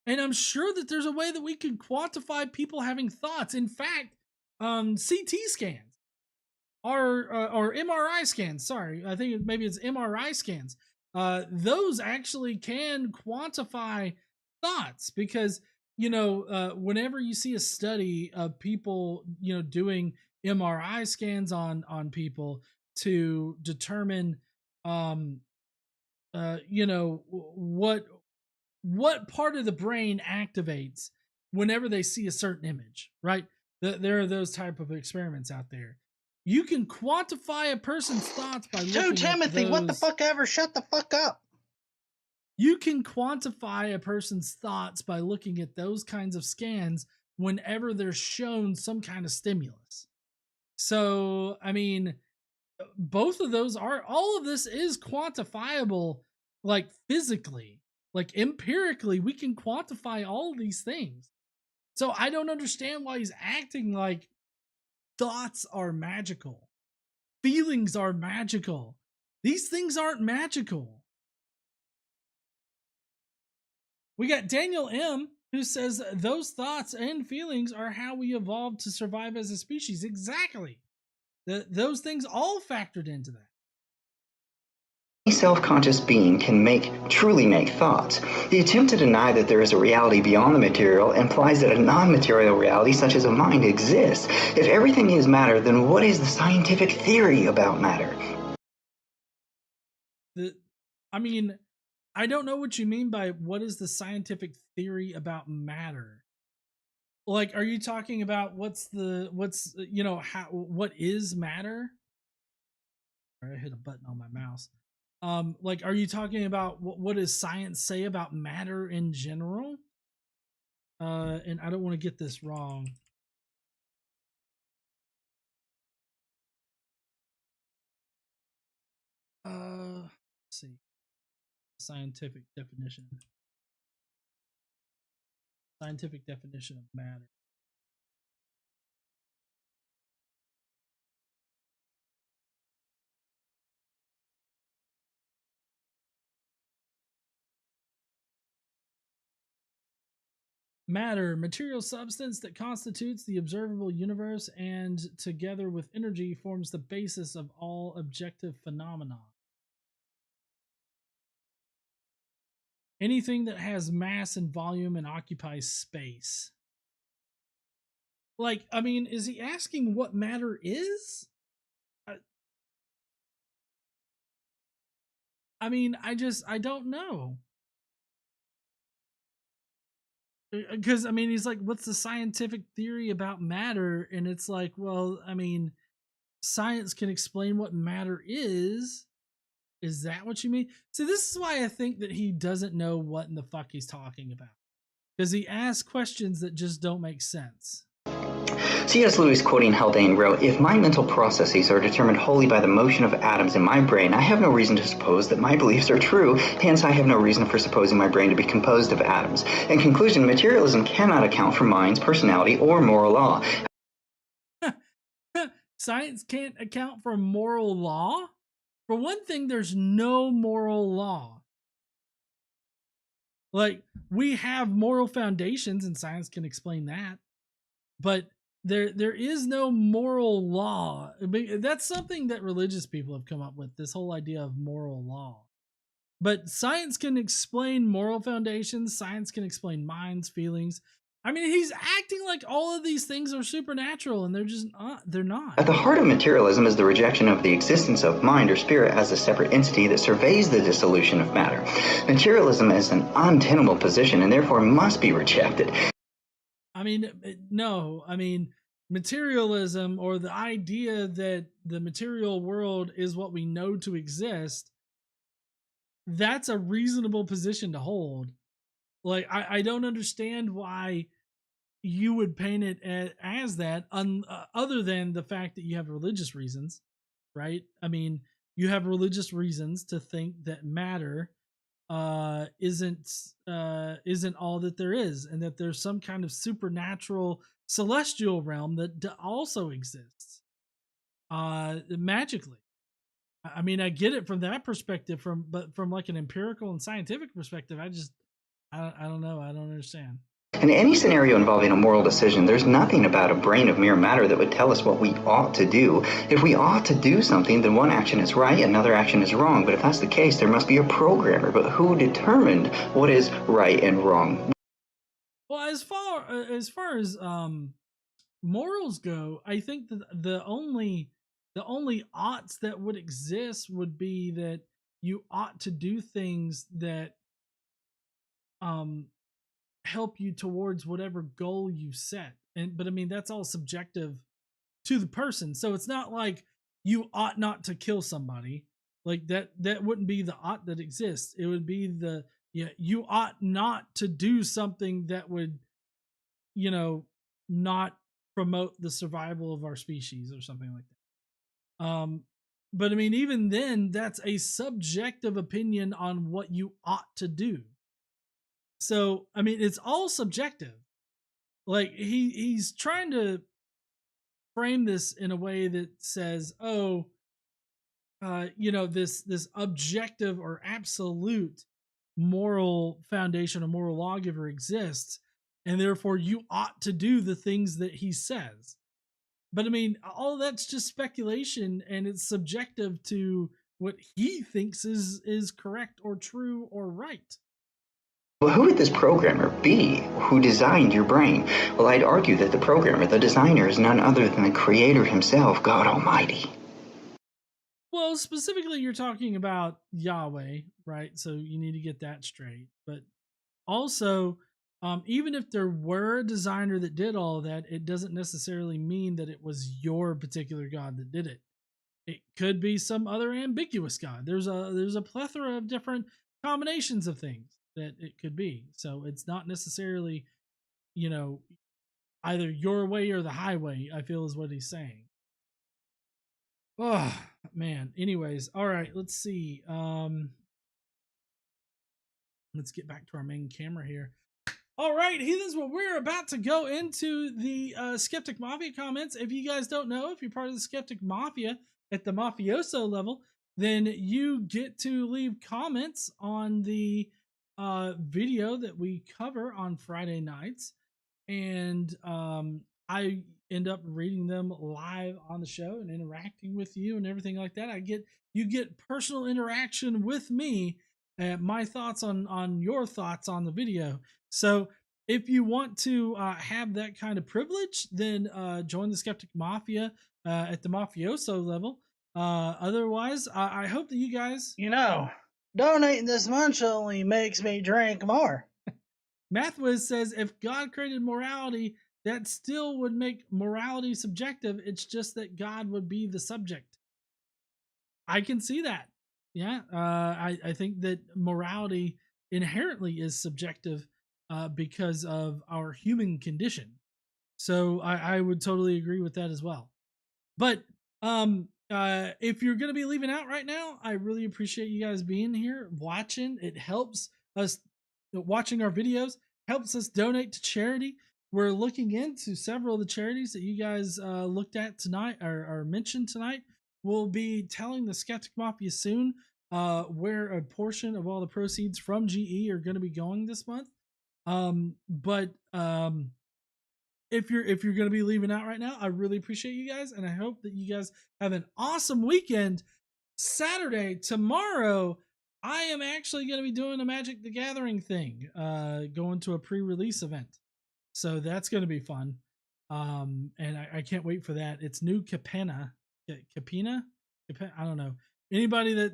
and I'm sure that there's a way that we can quantify people having thoughts. In fact, CT scans or MRI scans. Sorry, I think maybe it's MRI scans. Those actually can quantify thoughts, because whenever you see a study of people doing MRI scans on people to determine, you know, what part of the brain activates whenever they see a certain image, right? There are those type of experiments out there. You can quantify a person's thoughts by looking Timothy, at those. what the fuck ever? Shut the fuck up. You can quantify a person's thoughts by looking at those kinds of scans whenever they're shown some kind of stimulus. So, I mean, both of those are, all of this is quantifiable, like physically, like empirically, we can quantify all of these things. So I don't understand why he's acting like thoughts are magical. Feelings are magical. These things aren't magical. We got Daniel M, who says those thoughts and feelings are how we evolved to survive as a species. Exactly. Those things all factored into that. Any self-conscious being can truly make thoughts. The attempt to deny that there is a reality beyond the material implies that a non-material reality such as a mind exists. If everything is matter, then what is the scientific theory about matter? I mean, I don't know what you mean by what is the scientific theory about matter. Like, are you talking about what is matter? I hit a button on my mouse. Like, are you talking about what does science say about matter in general? And I don't want to get this wrong. Let's see. Scientific definition. Scientific definition of matter. Matter, material substance that constitutes the observable universe and together with energy forms the basis of all objective phenomena. Anything that has mass and volume and occupies space. Like, I mean, is he asking what matter is? I mean, I don't know. Because, I mean, he's like, what's the scientific theory about matter? And it's like, well, I mean, science can explain what matter is. Is that what you mean? See, this is why I think that he doesn't know what in the fuck he's talking about. Because he asks questions that just don't make sense. C.S. Lewis, quoting Haldane, wrote, "If my mental processes are determined wholly by the motion of atoms in my brain, I have no reason to suppose that my beliefs are true. Hence, I have no reason for supposing my brain to be composed of atoms. In conclusion, materialism cannot account for minds, personality, or moral law." Science can't account for moral law? For one thing, there's no moral law. Like, we have moral foundations, and science can explain that. But there is no moral law. I mean, that's something that religious people have come up with, this whole idea of moral law. But science can explain moral foundations. Science can explain minds, feelings. I mean, he's acting like all of these things are supernatural, and they're just not. They're not. At the heart of materialism is the rejection of the existence of mind or spirit as a separate entity that surveys the dissolution of matter. Materialism is an untenable position and therefore must be rejected. I mean, no. I mean, materialism, or the idea that the material world is what we know to exist, that's a reasonable position to hold. Like, I don't understand why you would paint it as that, other than the fact that you have religious reasons, right? I mean, you have religious reasons to think that matter isn't all that there is, and that there's some kind of supernatural celestial realm that also exists magically. I mean, I get it from that perspective, but from like an empirical and scientific perspective, I don't know. I don't understand. In any scenario involving a moral decision, there's nothing about a brain of mere matter that would tell us what we ought to do. If we ought to do something, then one action is right, another action is wrong. But if that's the case, there must be a programmer. But who determined what is right and wrong? Well, as far as morals go, I think that the only oughts that would exist would be that you ought to do things that help you towards whatever goal you set. But I mean, that's all subjective to the person. So it's not like you ought not to kill somebody. Like that wouldn't be the ought that exists. It would be you ought not to do something that would, not promote the survival of our species or something like that. But I mean, even then, that's a subjective opinion on what you ought to do. So, I mean, it's all subjective. Like he's trying to frame this in a way that says, this objective or absolute moral foundation or moral lawgiver exists, and therefore you ought to do the things that he says. But I mean, all that's just speculation, and it's subjective to what he thinks is correct or true or right. Well, who would this programmer be who designed your brain? Well, I'd argue that the programmer, the designer, is none other than the creator himself, God Almighty. Well, specifically, you're talking about Yahweh, right? So you need to get that straight. But also, even if there were a designer that did all of that, it doesn't necessarily mean that it was your particular God that did it. It could be some other ambiguous God. There's a plethora of different combinations of things that it could be. So it's not necessarily, either your way or the highway, I feel is what he's saying. Oh, man. Anyways, all right, let's see. Let's get back to our main camera here. All right, heathens, well, we're about to go into the Skeptic Mafia comments. If you guys don't know, if you're part of the Skeptic Mafia at the mafioso level, then you get to leave comments on the video that we cover on Friday nights. And I end up reading them live on the show and interacting with you and everything like that. You get personal interaction with me, my thoughts on your thoughts on the video. So if you want to have that kind of privilege, then join the Skeptic Mafia at the mafioso level. Otherwise, I hope that you guys... Donating this much only makes me drink more. Mathwiz says, if God created morality, that still would make morality subjective. It's just that God would be the subject. I can see that. Yeah, I think that morality inherently is subjective because of our human condition. So I would totally agree with that as well. But if you're going to be leaving out right now, I really appreciate you guys being here, watching. It helps us. Watching our videos helps us donate to charity. We're looking into several of the charities that you guys looked at tonight or mentioned tonight. We'll be telling the Skeptic Mafia soon where a portion of all the proceeds from GE are going to be going this month. But if you're going to be leaving out right now, I really appreciate you guys, and I hope that you guys have an awesome weekend. Saturday, tomorrow, I am actually going to be doing a Magic the Gathering thing, going to a pre-release event. So that's going to be fun. And I can't wait for that. It's New Capena. I don't know. Anybody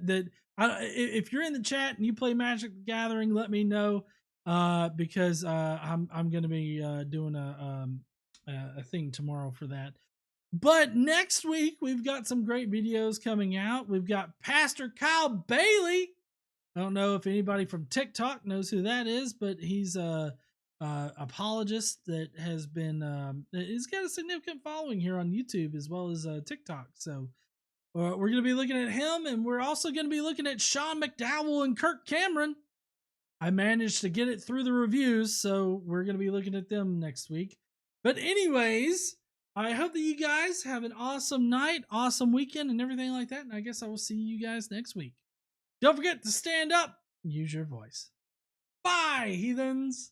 if you're in the chat and you play Magic the Gathering, let me know, because I'm going to be doing a thing tomorrow for that. But next week, we've got some great videos coming out. We've got Pastor Kyle Bailey. I don't know if anybody from TikTok knows who that is, but he's a apologist that has been he's got a significant following here on YouTube as well as TikTok. So we're going to be looking at him, and we're also going to be looking at Sean McDowell and Kirk Cameron. I managed to get it through the reviews, so we're going to be looking at them next week. But anyways, I hope that you guys have an awesome night, awesome weekend, and everything like that. And I guess I will see you guys next week. Don't forget to stand up, use your voice. Bye, heathens.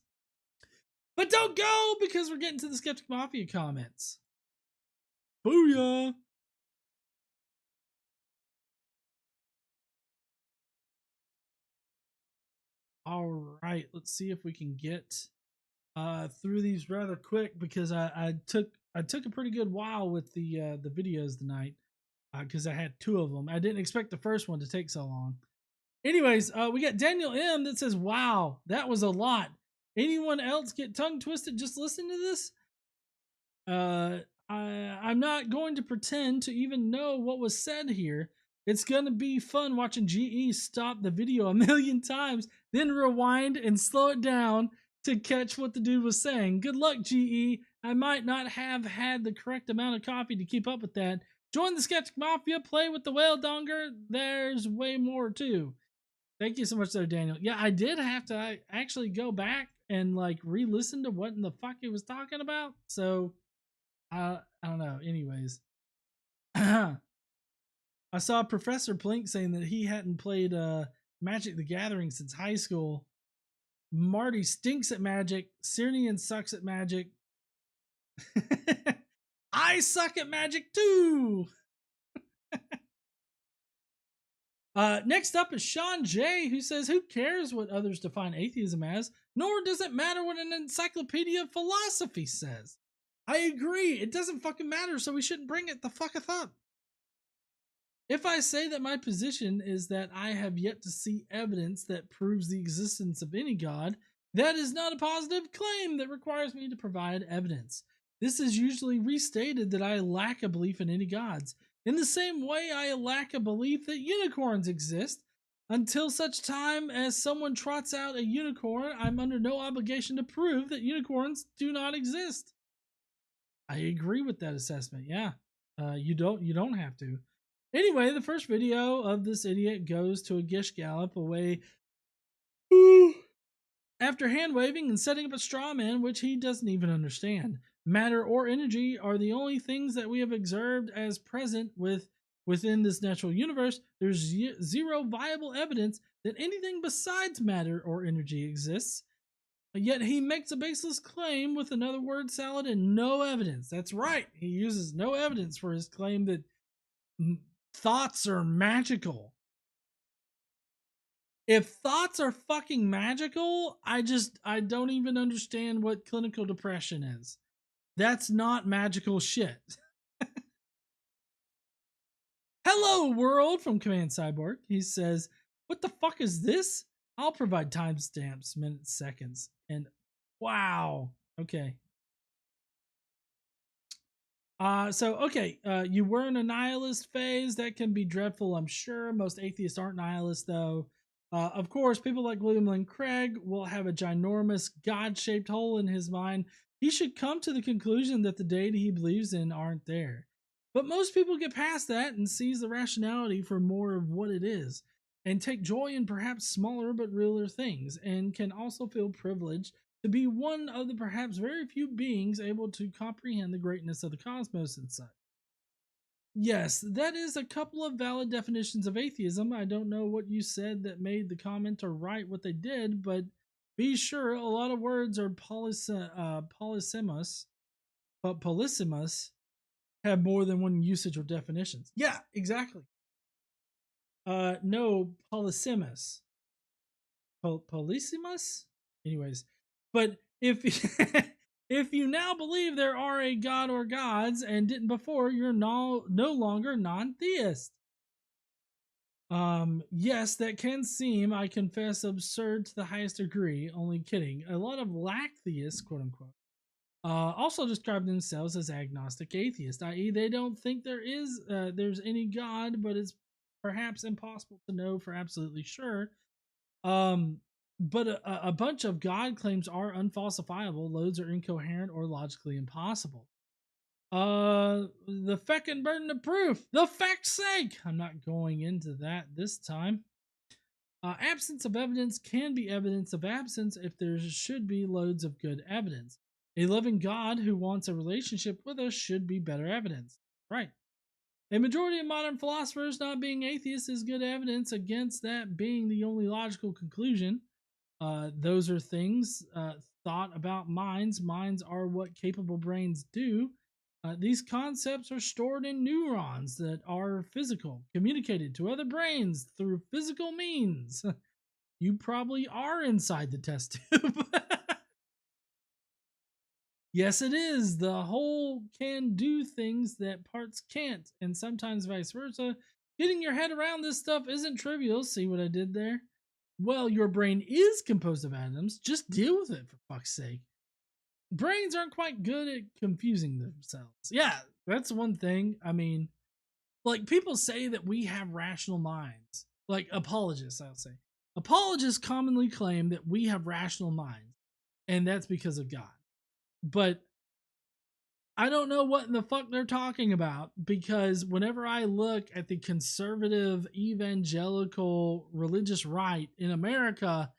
But don't go, because we're getting to the Skeptic Mafia comments. Booyah. All right, let's see if we can get through these rather quick, because I took I took a pretty good while with the videos tonight because I had 2 of them. I didn't expect the first one to take so long. Anyways, we got Daniel M that says, "Wow, that was a lot. Anyone else get tongue twisted just listening to this? I'm not going to pretend to even know what was said here. It's going to be fun watching GE stop the video a million times, then rewind and slow it down to catch what the dude was saying. Good luck, GE. I might not have had the correct amount of coffee to keep up with that. Join the Skeptic Mafia, play with the whale donger. There's way more too." Thank you so much there, Daniel. Yeah, I did have to actually go back and like re-listen to what in the fuck he was talking about. So I don't know. Anyways, I saw Professor Plink saying that he hadn't played Magic the Gathering since high school. Marty stinks at Magic. Sirnian sucks at Magic. I suck at Magic too. Next up is Sean J, who says, "Who cares what others define atheism as? Nor does it matter what an encyclopedia of philosophy says." I agree. It doesn't fucking matter, so we shouldn't bring it the fucketh up. If I say that my position is that I have yet to see evidence that proves the existence of any god, that is not a positive claim that requires me to provide evidence. This is usually restated that I lack a belief in any gods. In the same way, I lack a belief that unicorns exist. Until such time as someone trots out a unicorn, I'm under no obligation to prove that unicorns do not exist. I agree with that assessment. Yeah, you don't have to. Anyway, the first video of this idiot goes to a gish gallop away after hand waving and setting up a straw man, which he doesn't even understand. Matter or energy are the only things that we have observed as present within this natural universe. There's zero viable evidence that anything besides matter or energy exists. Yet he makes a baseless claim with another word salad and no evidence. That's right. He uses no evidence for his claim that thoughts are magical. If thoughts are fucking magical, I don't even understand what clinical depression is. That's not magical shit. Hello world from Command Cyborg. He says, "What the fuck is this? I'll provide timestamps, minutes, seconds." And wow. Okay. You were in a nihilist phase. That can be dreadful, I'm sure. Most atheists aren't nihilists, though. Of course, people like William Lane Craig will have a ginormous God-shaped hole in his mind. He should come to the conclusion that the deity he believes in aren't there. But most people get past that and sees the rationality for more of what it is, and take joy in perhaps smaller but realer things, and can also feel privileged to be one of the perhaps very few beings able to comprehend the greatness of the cosmos and such. Yes, that is a couple of valid definitions of atheism. I don't know what you said that made the commenter write what they did, but be sure a lot of words are polysemous, but polysemous have more than one usage or definitions. Yeah, exactly. No, polysemous. Polysemous? Anyways, but if if you now believe there are a god or gods and didn't before, you're no longer non-theist. Yes, that can seem, I confess, absurd to the highest degree. Only kidding. A lot of lack theists, quote unquote, also describe themselves as agnostic atheists, i.e., they don't think there's any god, but it's perhaps impossible to know for absolutely sure. But a bunch of God claims are unfalsifiable. Loads are incoherent or logically impossible. The feckin' burden of proof. The feck's sake! I'm not going into that this time. Absence of evidence can be evidence of absence if there should be loads of good evidence. A loving God who wants a relationship with us should be better evidence. Right. A majority of modern philosophers not being atheists is good evidence against that being the only logical conclusion. Those are things thought about minds. Minds are what capable brains do. These concepts are stored in neurons that are physical, communicated to other brains through physical means. You probably are inside the test tube. Yes, it is. The whole can do things that parts can't, and sometimes vice versa. Getting your head around this stuff isn't trivial. See what I did there? Well, your brain is composed of atoms. Just deal with it, for fuck's sake. Brains aren't quite good at confusing themselves. Yeah, that's one thing. I mean, like, people say that we have rational minds. Like, apologists, I'll say. Apologists commonly claim that we have rational minds, and that's because of God. But I don't know what in the fuck they're talking about, because whenever I look at the conservative evangelical religious right in America,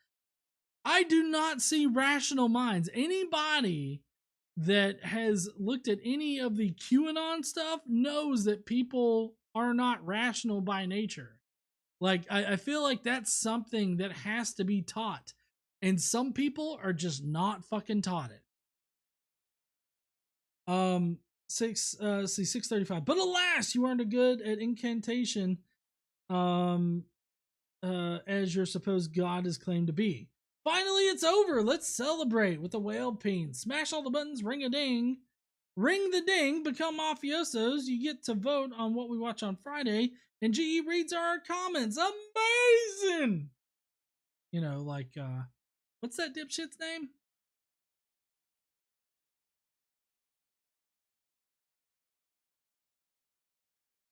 I do not see rational minds. Anybody that has looked at any of the QAnon stuff knows that people are not rational by nature. Like, I feel like that's something that has to be taught, and some people are just not fucking taught it. 635. But alas, you aren't good at incantation, as your supposed god is claimed to be. Finally, it's over. Let's celebrate with a whale peen. Smash all the buttons, ring a ding. Ring the ding, become mafiosos. You get to vote on what we watch on Friday, and GE reads our comments. Amazing! You know, like, what's that dipshit's name?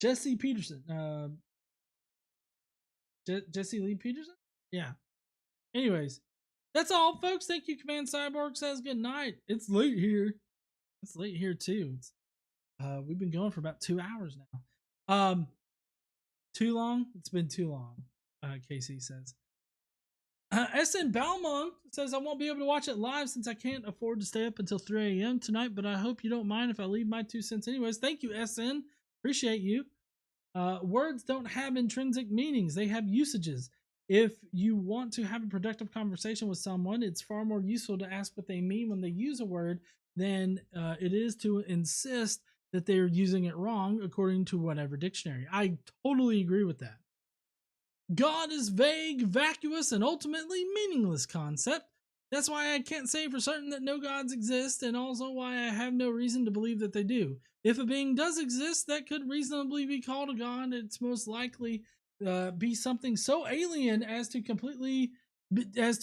Jesse Peterson. Jesse Lee Peterson? Yeah. Anyways, that's all, folks. Thank you, Command Cyborg says good night. It's late here. It's late here, too. We've been going for about 2 hours now. Too long? It's been too long, KC says. SN Balmong says, I won't be able to watch it live since I can't afford to stay up until 3 a.m. tonight, but I hope you don't mind if I leave my 2 cents anyways. Thank you, SN. Appreciate you. Words don't have intrinsic meanings. They have usages. If you want to have a productive conversation with someone, it's far more useful to ask what they mean when they use a word than it is to insist that they're using it wrong according to whatever dictionary. I totally agree with that. God is vague, vacuous, and ultimately meaningless concept. That's why I can't say for certain that no gods exist, and also why I have no reason to believe that they do. If a being does exist that could reasonably be called a god, it's most likely be something so alien as to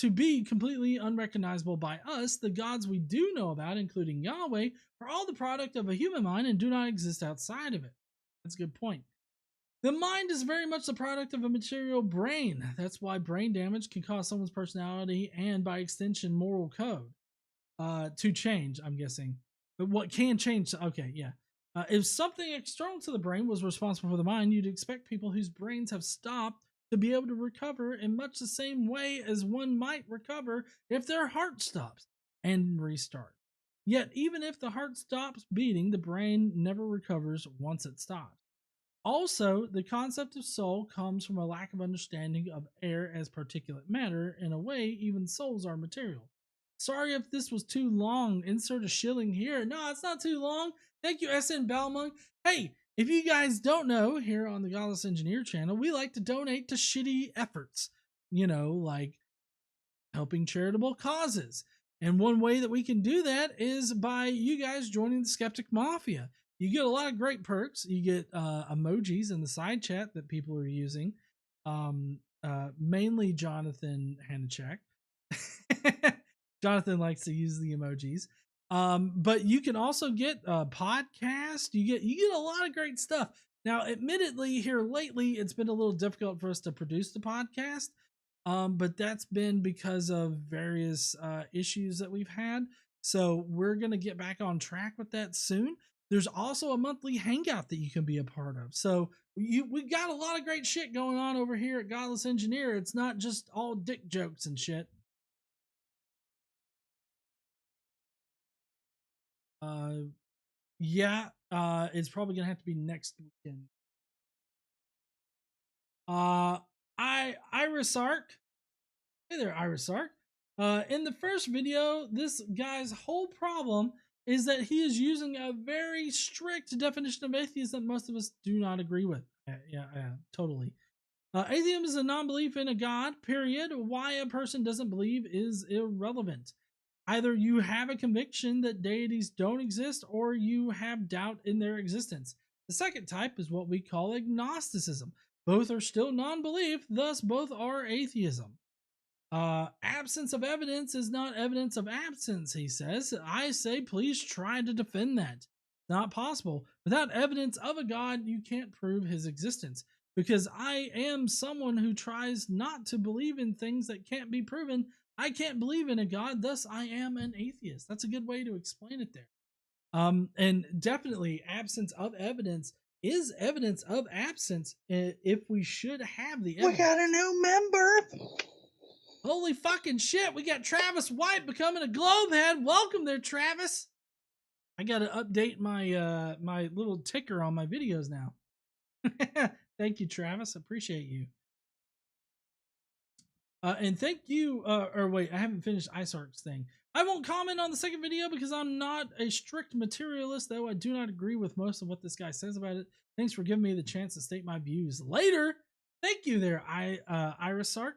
be completely unrecognizable by us. The gods we do know about, including Yahweh, are all the product of a human mind and do not exist outside of it. That's a good point. The mind is very much the product of a material brain. That's why brain damage can cause someone's personality and, by extension, moral code to change, I'm guessing. But what can change? Okay, yeah. If something external to the brain was responsible for the mind, you'd expect people whose brains have stopped to be able to recover in much the same way as one might recover if their heart stops and restart. Yet, even if the heart stops beating, the brain never recovers once it stops. Also, the concept of soul comes from a lack of understanding of air as particulate matter. In a way, even souls are material. Sorry if this was too long. Insert a shilling here. No, it's not too long. Thank you, SN Balmung. Hey, if you guys don't know, here on the Godless Engineer channel, we like to donate to shitty efforts. You know, like helping charitable causes. And one way that we can do that is by you guys joining the Skeptic Mafia. You get a lot of great perks. You get emojis in the side chat that people are using. Mainly Jonathan Hanachek. Jonathan likes to use the emojis. But you can also get a podcast. You get a lot of great stuff. Now, admittedly, here lately, it's been a little difficult for us to produce the podcast. But that's been because of various issues that we've had. So we're going to get back on track with that soon. There's also a monthly hangout that you can be a part of. So we've got a lot of great shit going on over here at Godless Engineer. It's not just all dick jokes and shit. It's probably gonna have to be next weekend. Iris Arc. Hey there, Iris Arc. In the first video, this guy's whole problem is that he is using a very strict definition of atheism that most of us do not agree with. Yeah, totally. Atheism is a non-belief in a god, period. Why a person doesn't believe is irrelevant. Either you have a conviction that deities don't exist or you have doubt in their existence. The second type is what we call agnosticism. Both are still non-belief, thus both are atheism. Absence of evidence is not evidence of absence, he says. I say, please try to defend that. It's not possible. Without evidence of a God, you can't prove his existence. Because I am someone who tries not to believe in things that can't be proven. I can't believe in a God, thus I am an atheist. That's a good way to explain it there. And definitely absence of evidence is evidence of absence if we should have the evidence. We got a new member. Holy fucking shit, we got Travis White becoming a globehead. Welcome there, Travis. I gotta update my my little ticker on my videos now. Thank you, Travis. Appreciate you. And thank you, or wait, I haven't finished Isark's thing. I won't comment on the second video because I'm not a strict materialist, though I do not agree with most of what this guy says about it. Thanks for giving me the chance to state my views later. Thank you there, Irisark.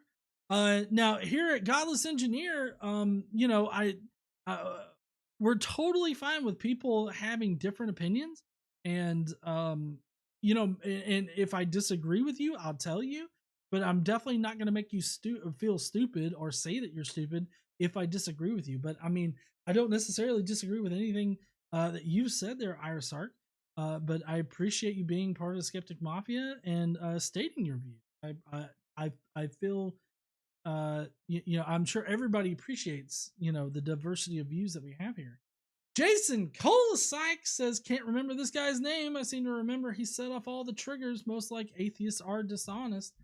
Now here at Godless Engineer, you know, we're totally fine with people having different opinions, and you know, and if I disagree with you, I'll tell you. But I'm definitely not going to make you feel stupid or say that you're stupid if I disagree with you. But I mean, I don't necessarily disagree with anything that you've said there, Irisark. But I appreciate you being part of the Skeptic Mafia and stating your view. I feel, you know, I'm sure everybody appreciates, you know, the diversity of views that we have here. Jason Kolasik says, can't remember this guy's name. I seem to remember he set off all the triggers. Most like atheists are dishonest.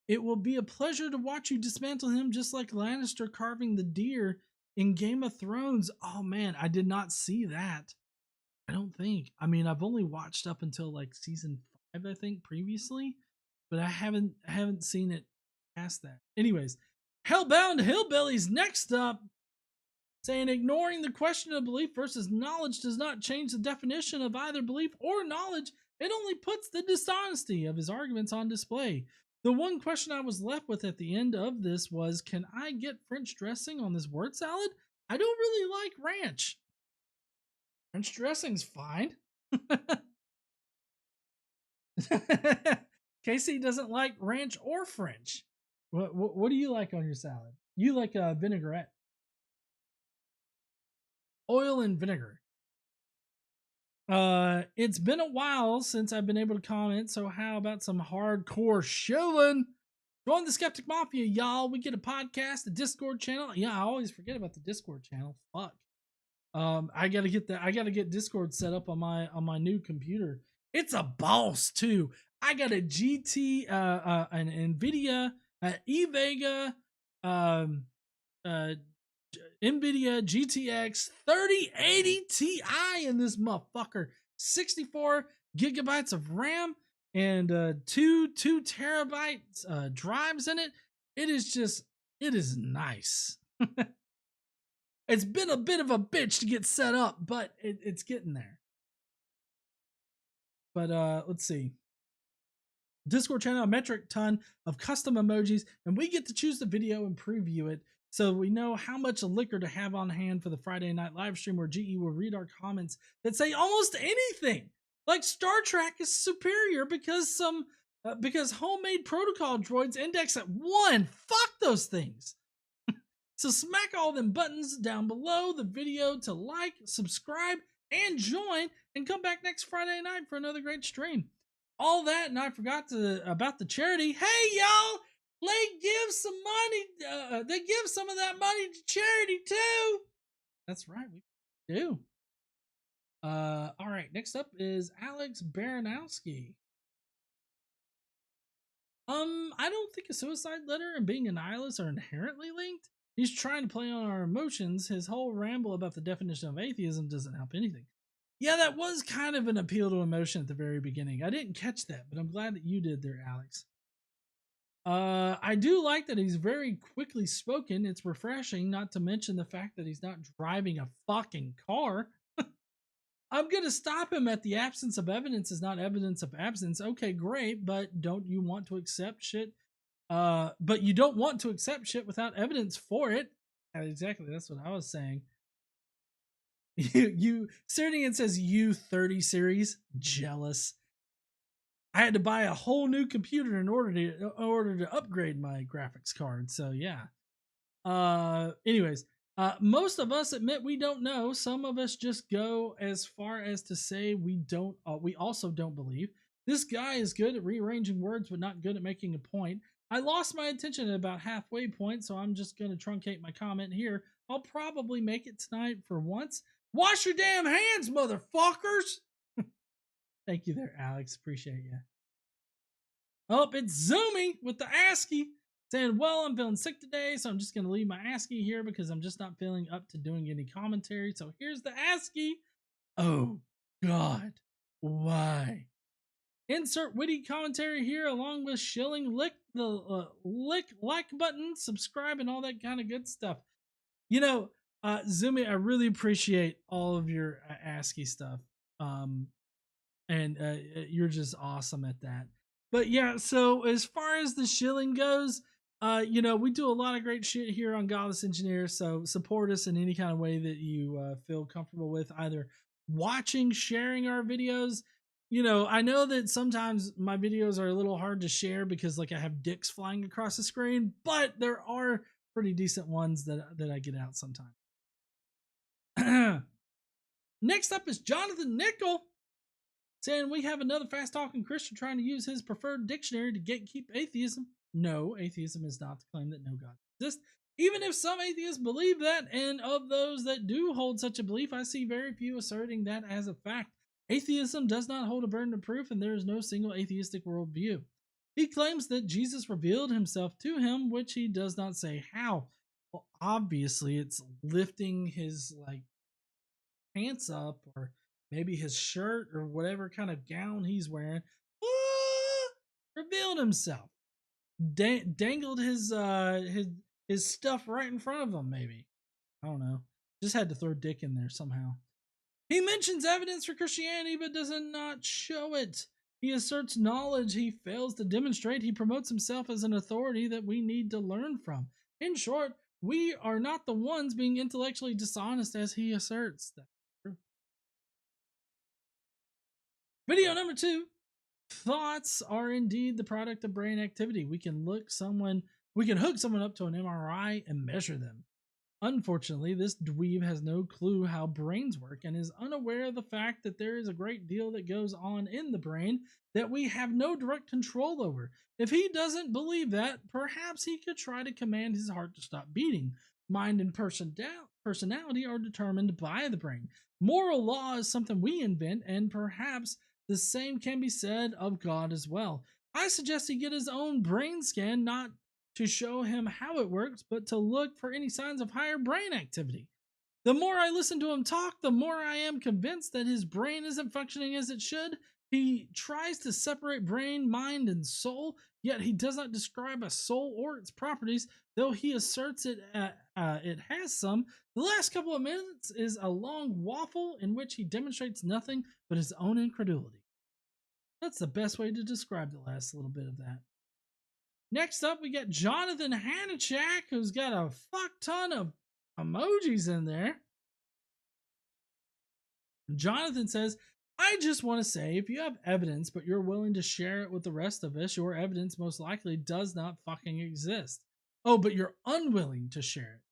It will be a pleasure to watch you dismantle him, just like Lannister carving the deer in Game of Thrones. Oh man, I did not see that. I don't think. I mean, I've only watched up until like season 5, I think, previously, but I haven't seen it past that. Anyways, Hellbound Hillbillies next up, saying ignoring the question of belief versus knowledge does not change the definition of either belief or knowledge. It only puts the dishonesty of his arguments on display. The one question I was left with at the end of this was, can I get French dressing on this word salad? I don't really like ranch. French dressing's fine. Casey doesn't like ranch or French. What do you like on your salad? You like a vinaigrette. Oil and vinegar. It's been a while since I've been able to comment, so how about some hardcore showing? Join the Skeptic Mafia, y'all. We get a podcast, a Discord channel. Yeah, I always forget about the Discord channel. Fuck. I gotta get Discord set up on my new computer. It's a boss too. I got a GT, an NVIDIA, eVega, NVIDIA GTX 3080 Ti in this motherfucker. 64 gigabytes of RAM and 2 terabyte drives in it. It is nice. It's been a bit of a bitch to get set up, but it's getting there. But let's see. Discord channel, a metric ton of custom emojis, and we get to choose the video and preview it, so we know how much liquor to have on hand for the Friday night live stream where GE will read our comments that say almost anything. Like Star Trek is superior because because homemade protocol droids index at 1. Fuck those things. So smack all them buttons down below the video to like, subscribe, and join, and come back next Friday night for another great stream. All that, and I forgot about the charity. Hey, y'all! They give some money. They give some of that money to charity too. That's right, we do. All right. Next up is Alex Baranowski. I don't think a suicide letter and being a nihilist are inherently linked. He's trying to play on our emotions. His whole ramble about the definition of atheism doesn't help anything. Yeah, that was kind of an appeal to emotion at the very beginning. I didn't catch that, but I'm glad that you did there, Alex. I do like that he's very quickly spoken. It's refreshing, not to mention the fact that he's not driving a fucking car. I'm going to stop him at the absence of evidence is not evidence of absence. Okay, great, but don't you want to accept shit? But you don't want to accept shit without evidence for it. exactly. That's what I was saying. You Serdian says U30 series. Jealous. I had to buy a whole new computer in order to upgrade my graphics card. So yeah. Anyways, most of us admit we don't know. Some of us just go as far as to say we don't. We also don't believe. This guy is good at rearranging words, but not good at making a point. I lost my attention at about halfway point, so I'm just going to truncate my comment here. I'll probably make it tonight for once. Wash your damn hands, motherfuckers! Thank you there, Alex. Appreciate you. Oh, it's Zoomy with the ASCII saying, well, I'm feeling sick today, so I'm just going to leave my ASCII here because I'm just not feeling up to doing any commentary. So here's the ASCII. Oh, God. Why? Insert witty commentary here along with shilling, lick the like button, subscribe, and all that kind of good stuff. You know, Zoomy, I really appreciate all of your ASCII stuff. And you're just awesome at that. But yeah, so as far as the shilling goes, you know, we do a lot of great shit here on Godless Engineer, so support us in any kind of way that you feel comfortable with, either watching, sharing our videos. You know, I know that sometimes my videos are a little hard to share because like I have dicks flying across the screen, but there are pretty decent ones that I get out sometimes. Next up is Jonathan Nickel saying we have another fast-talking Christian trying to use his preferred dictionary to gatekeep atheism. No, atheism is not the claim that no God exists. Even if some atheists believe that, and of those that do hold such a belief, I see very few asserting that as a fact. Atheism does not hold a burden of proof, and there is no single atheistic worldview. He claims that Jesus revealed himself to him, which he does not say how. Well, obviously, it's lifting his like pants up, or maybe his shirt, or whatever kind of gown he's wearing. Revealed himself. Dangled his stuff right in front of him, maybe. I don't know. Just had to throw dick in there somehow. He mentions evidence for Christianity, but does not show it. He asserts knowledge he fails to demonstrate. He promotes himself as an authority that we need to learn from. In short, we are not the ones being intellectually dishonest as he asserts. That's true. Video number 2. Thoughts are indeed the product of brain activity. We can hook someone up to an MRI and measure them. Unfortunately, this dweeb has no clue how brains work and is unaware of the fact that there is a great deal that goes on in the brain that we have no direct control over. If he doesn't believe that, perhaps he could try to command his heart to stop beating. Mind and personality are determined by the brain. Moral law is something we invent, and perhaps the same can be said of God as well. I suggest he get his own brain scan, not to show him how it works, but to look for any signs of higher brain activity. The more I listen to him talk, the more I am convinced that his brain isn't functioning as it should. He tries to separate brain, mind, and soul, yet he does not describe a soul or its properties, though he asserts it has some. The last couple of minutes is a long waffle in which he demonstrates nothing but his own incredulity. That's the best way to describe the last little bit of that. Next up, we got Jonathan Hanachak, who's got a fuck ton of emojis in there. Jonathan says, I just want to say, if you have evidence, but you're willing to share it with the rest of us, your evidence most likely does not fucking exist. Oh, but you're unwilling to share it.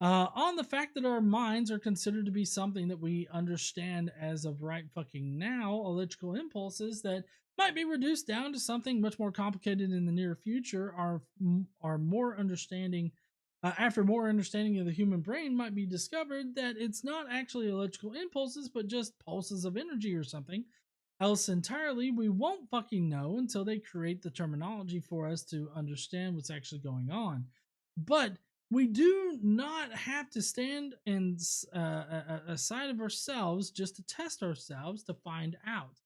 On the fact that our minds are considered to be something that we understand as of right fucking now, electrical impulses that might be reduced down to something much more complicated in the near future are more understanding. After more understanding of the human brain might be discovered that it's not actually electrical impulses, but just pulses of energy or something else entirely. We won't fucking know until they create the terminology for us to understand what's actually going on. But we do not have to stand aside of ourselves just to test ourselves to find out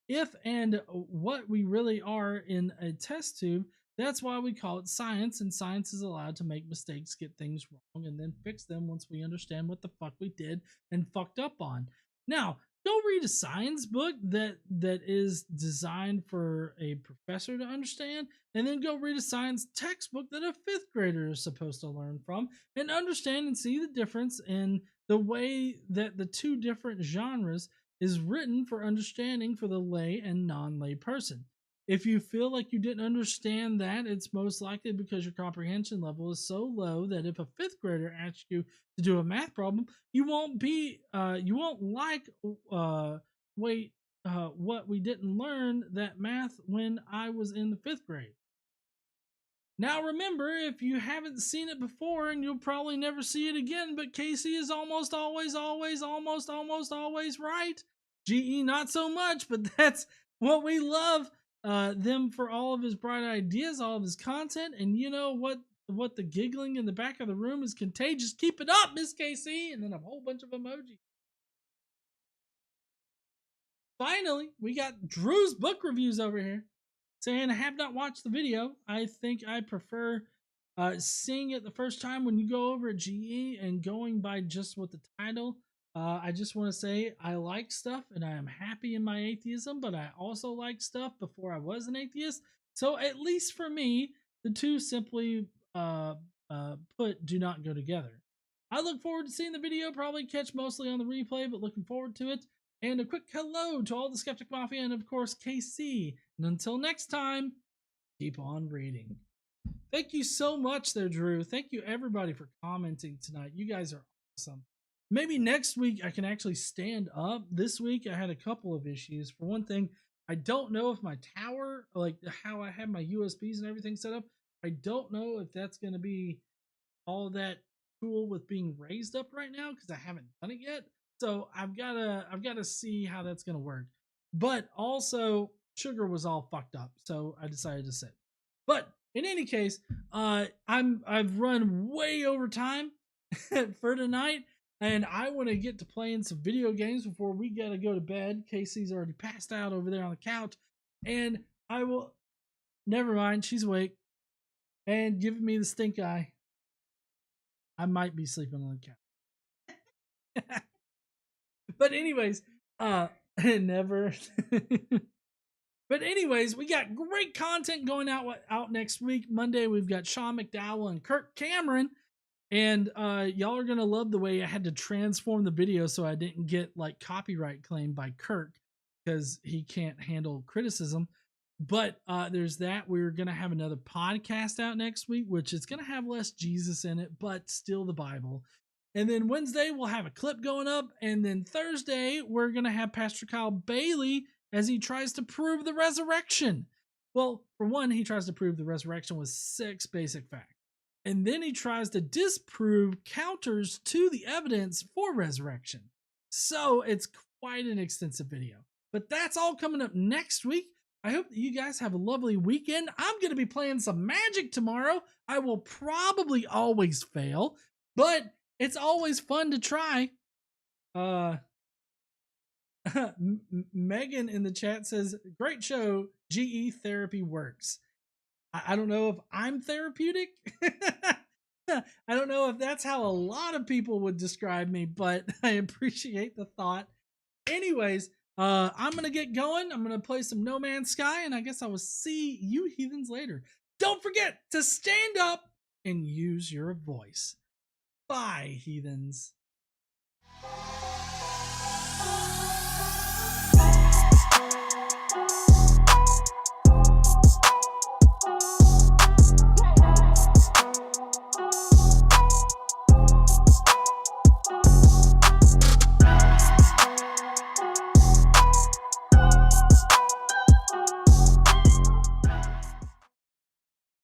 if and what we really are in a test tube. That's why we call it science, and science is allowed to make mistakes, get things wrong, and then fix them once we understand what the fuck we did and fucked up on. Now, go read a science book that is designed for a professor to understand, and then go read a science textbook that a fifth grader is supposed to learn from and understand and see the difference in the way that the two different genres is written for understanding for the lay and non-lay person. If you feel like you didn't understand that, it's most likely because your comprehension level is so low that if a fifth grader asks you to do a math problem, you won't like what we didn't learn that math when I was in the fifth grade. Now remember, if you haven't seen it before, and you'll probably never see it again, but Casey is almost always right. GE not so much, but that's what we love them for, all of his bright ideas, all of his content, and you know what the giggling in the back of the room is contagious. Keep it up, Miss Casey, and then a whole bunch of emojis. Finally, we got Drew's book reviews over here, saying, I have not watched the video. I think I prefer seeing it the first time when you go over at GE and going by just what the title. I just want to say I like stuff and I am happy in my atheism, but I also like stuff before I was an atheist. So at least for me, the two simply put do not go together. I look forward to seeing the video, probably catch mostly on the replay, but looking forward to it. And a quick hello to all the Skeptic Mafia and of course KC. And until next time, keep on reading. Thank you so much there, Drew. Thank you everybody for commenting tonight. You guys are awesome. Maybe next week I can actually stand up. This week I had a couple of issues. For one thing, I don't know if my tower, like how I have my USBs and everything set up, I don't know if that's going to be all that cool with being raised up right now because I haven't done it yet. So I've got to see how that's going to work. But also sugar was all fucked up, so I decided to sit. But in any case, I've run way over time for tonight. And I want to get to playing some video games before we got to go to bed. Casey's already passed out over there on the couch. And I will... Never mind, she's awake. And giving me the stink eye. I might be sleeping on the couch. But anyways, never... But anyways, we got great content going out next week. Monday, we've got Sean McDowell and Kirk Cameron. And y'all are going to love the way I had to transform the video so I didn't get like copyright claim by Kirk because he can't handle criticism. But there's that. We're going to have another podcast out next week, which is going to have less Jesus in it, but still the Bible. And then Wednesday, we'll have a clip going up. And then Thursday, we're going to have Pastor Kyle Bailey as he tries to prove the resurrection. Well, for one, he tries to prove the resurrection with 6 basic facts. And then he tries to disprove counters to the evidence for resurrection. So it's quite an extensive video. But that's all coming up next week. I hope that you guys have a lovely weekend. I'm going to be playing some Magic tomorrow. I will probably always fail, but it's always fun to try. Megan in the chat says, great show, GE therapy works. I don't know if I'm therapeutic. I don't know if that's how a lot of people would describe me, but I appreciate the thought. Anyways, I'm going to get going. I'm going to play some No Man's Sky, and I guess I will see you heathens later. Don't forget to stand up and use your voice. Bye, heathens.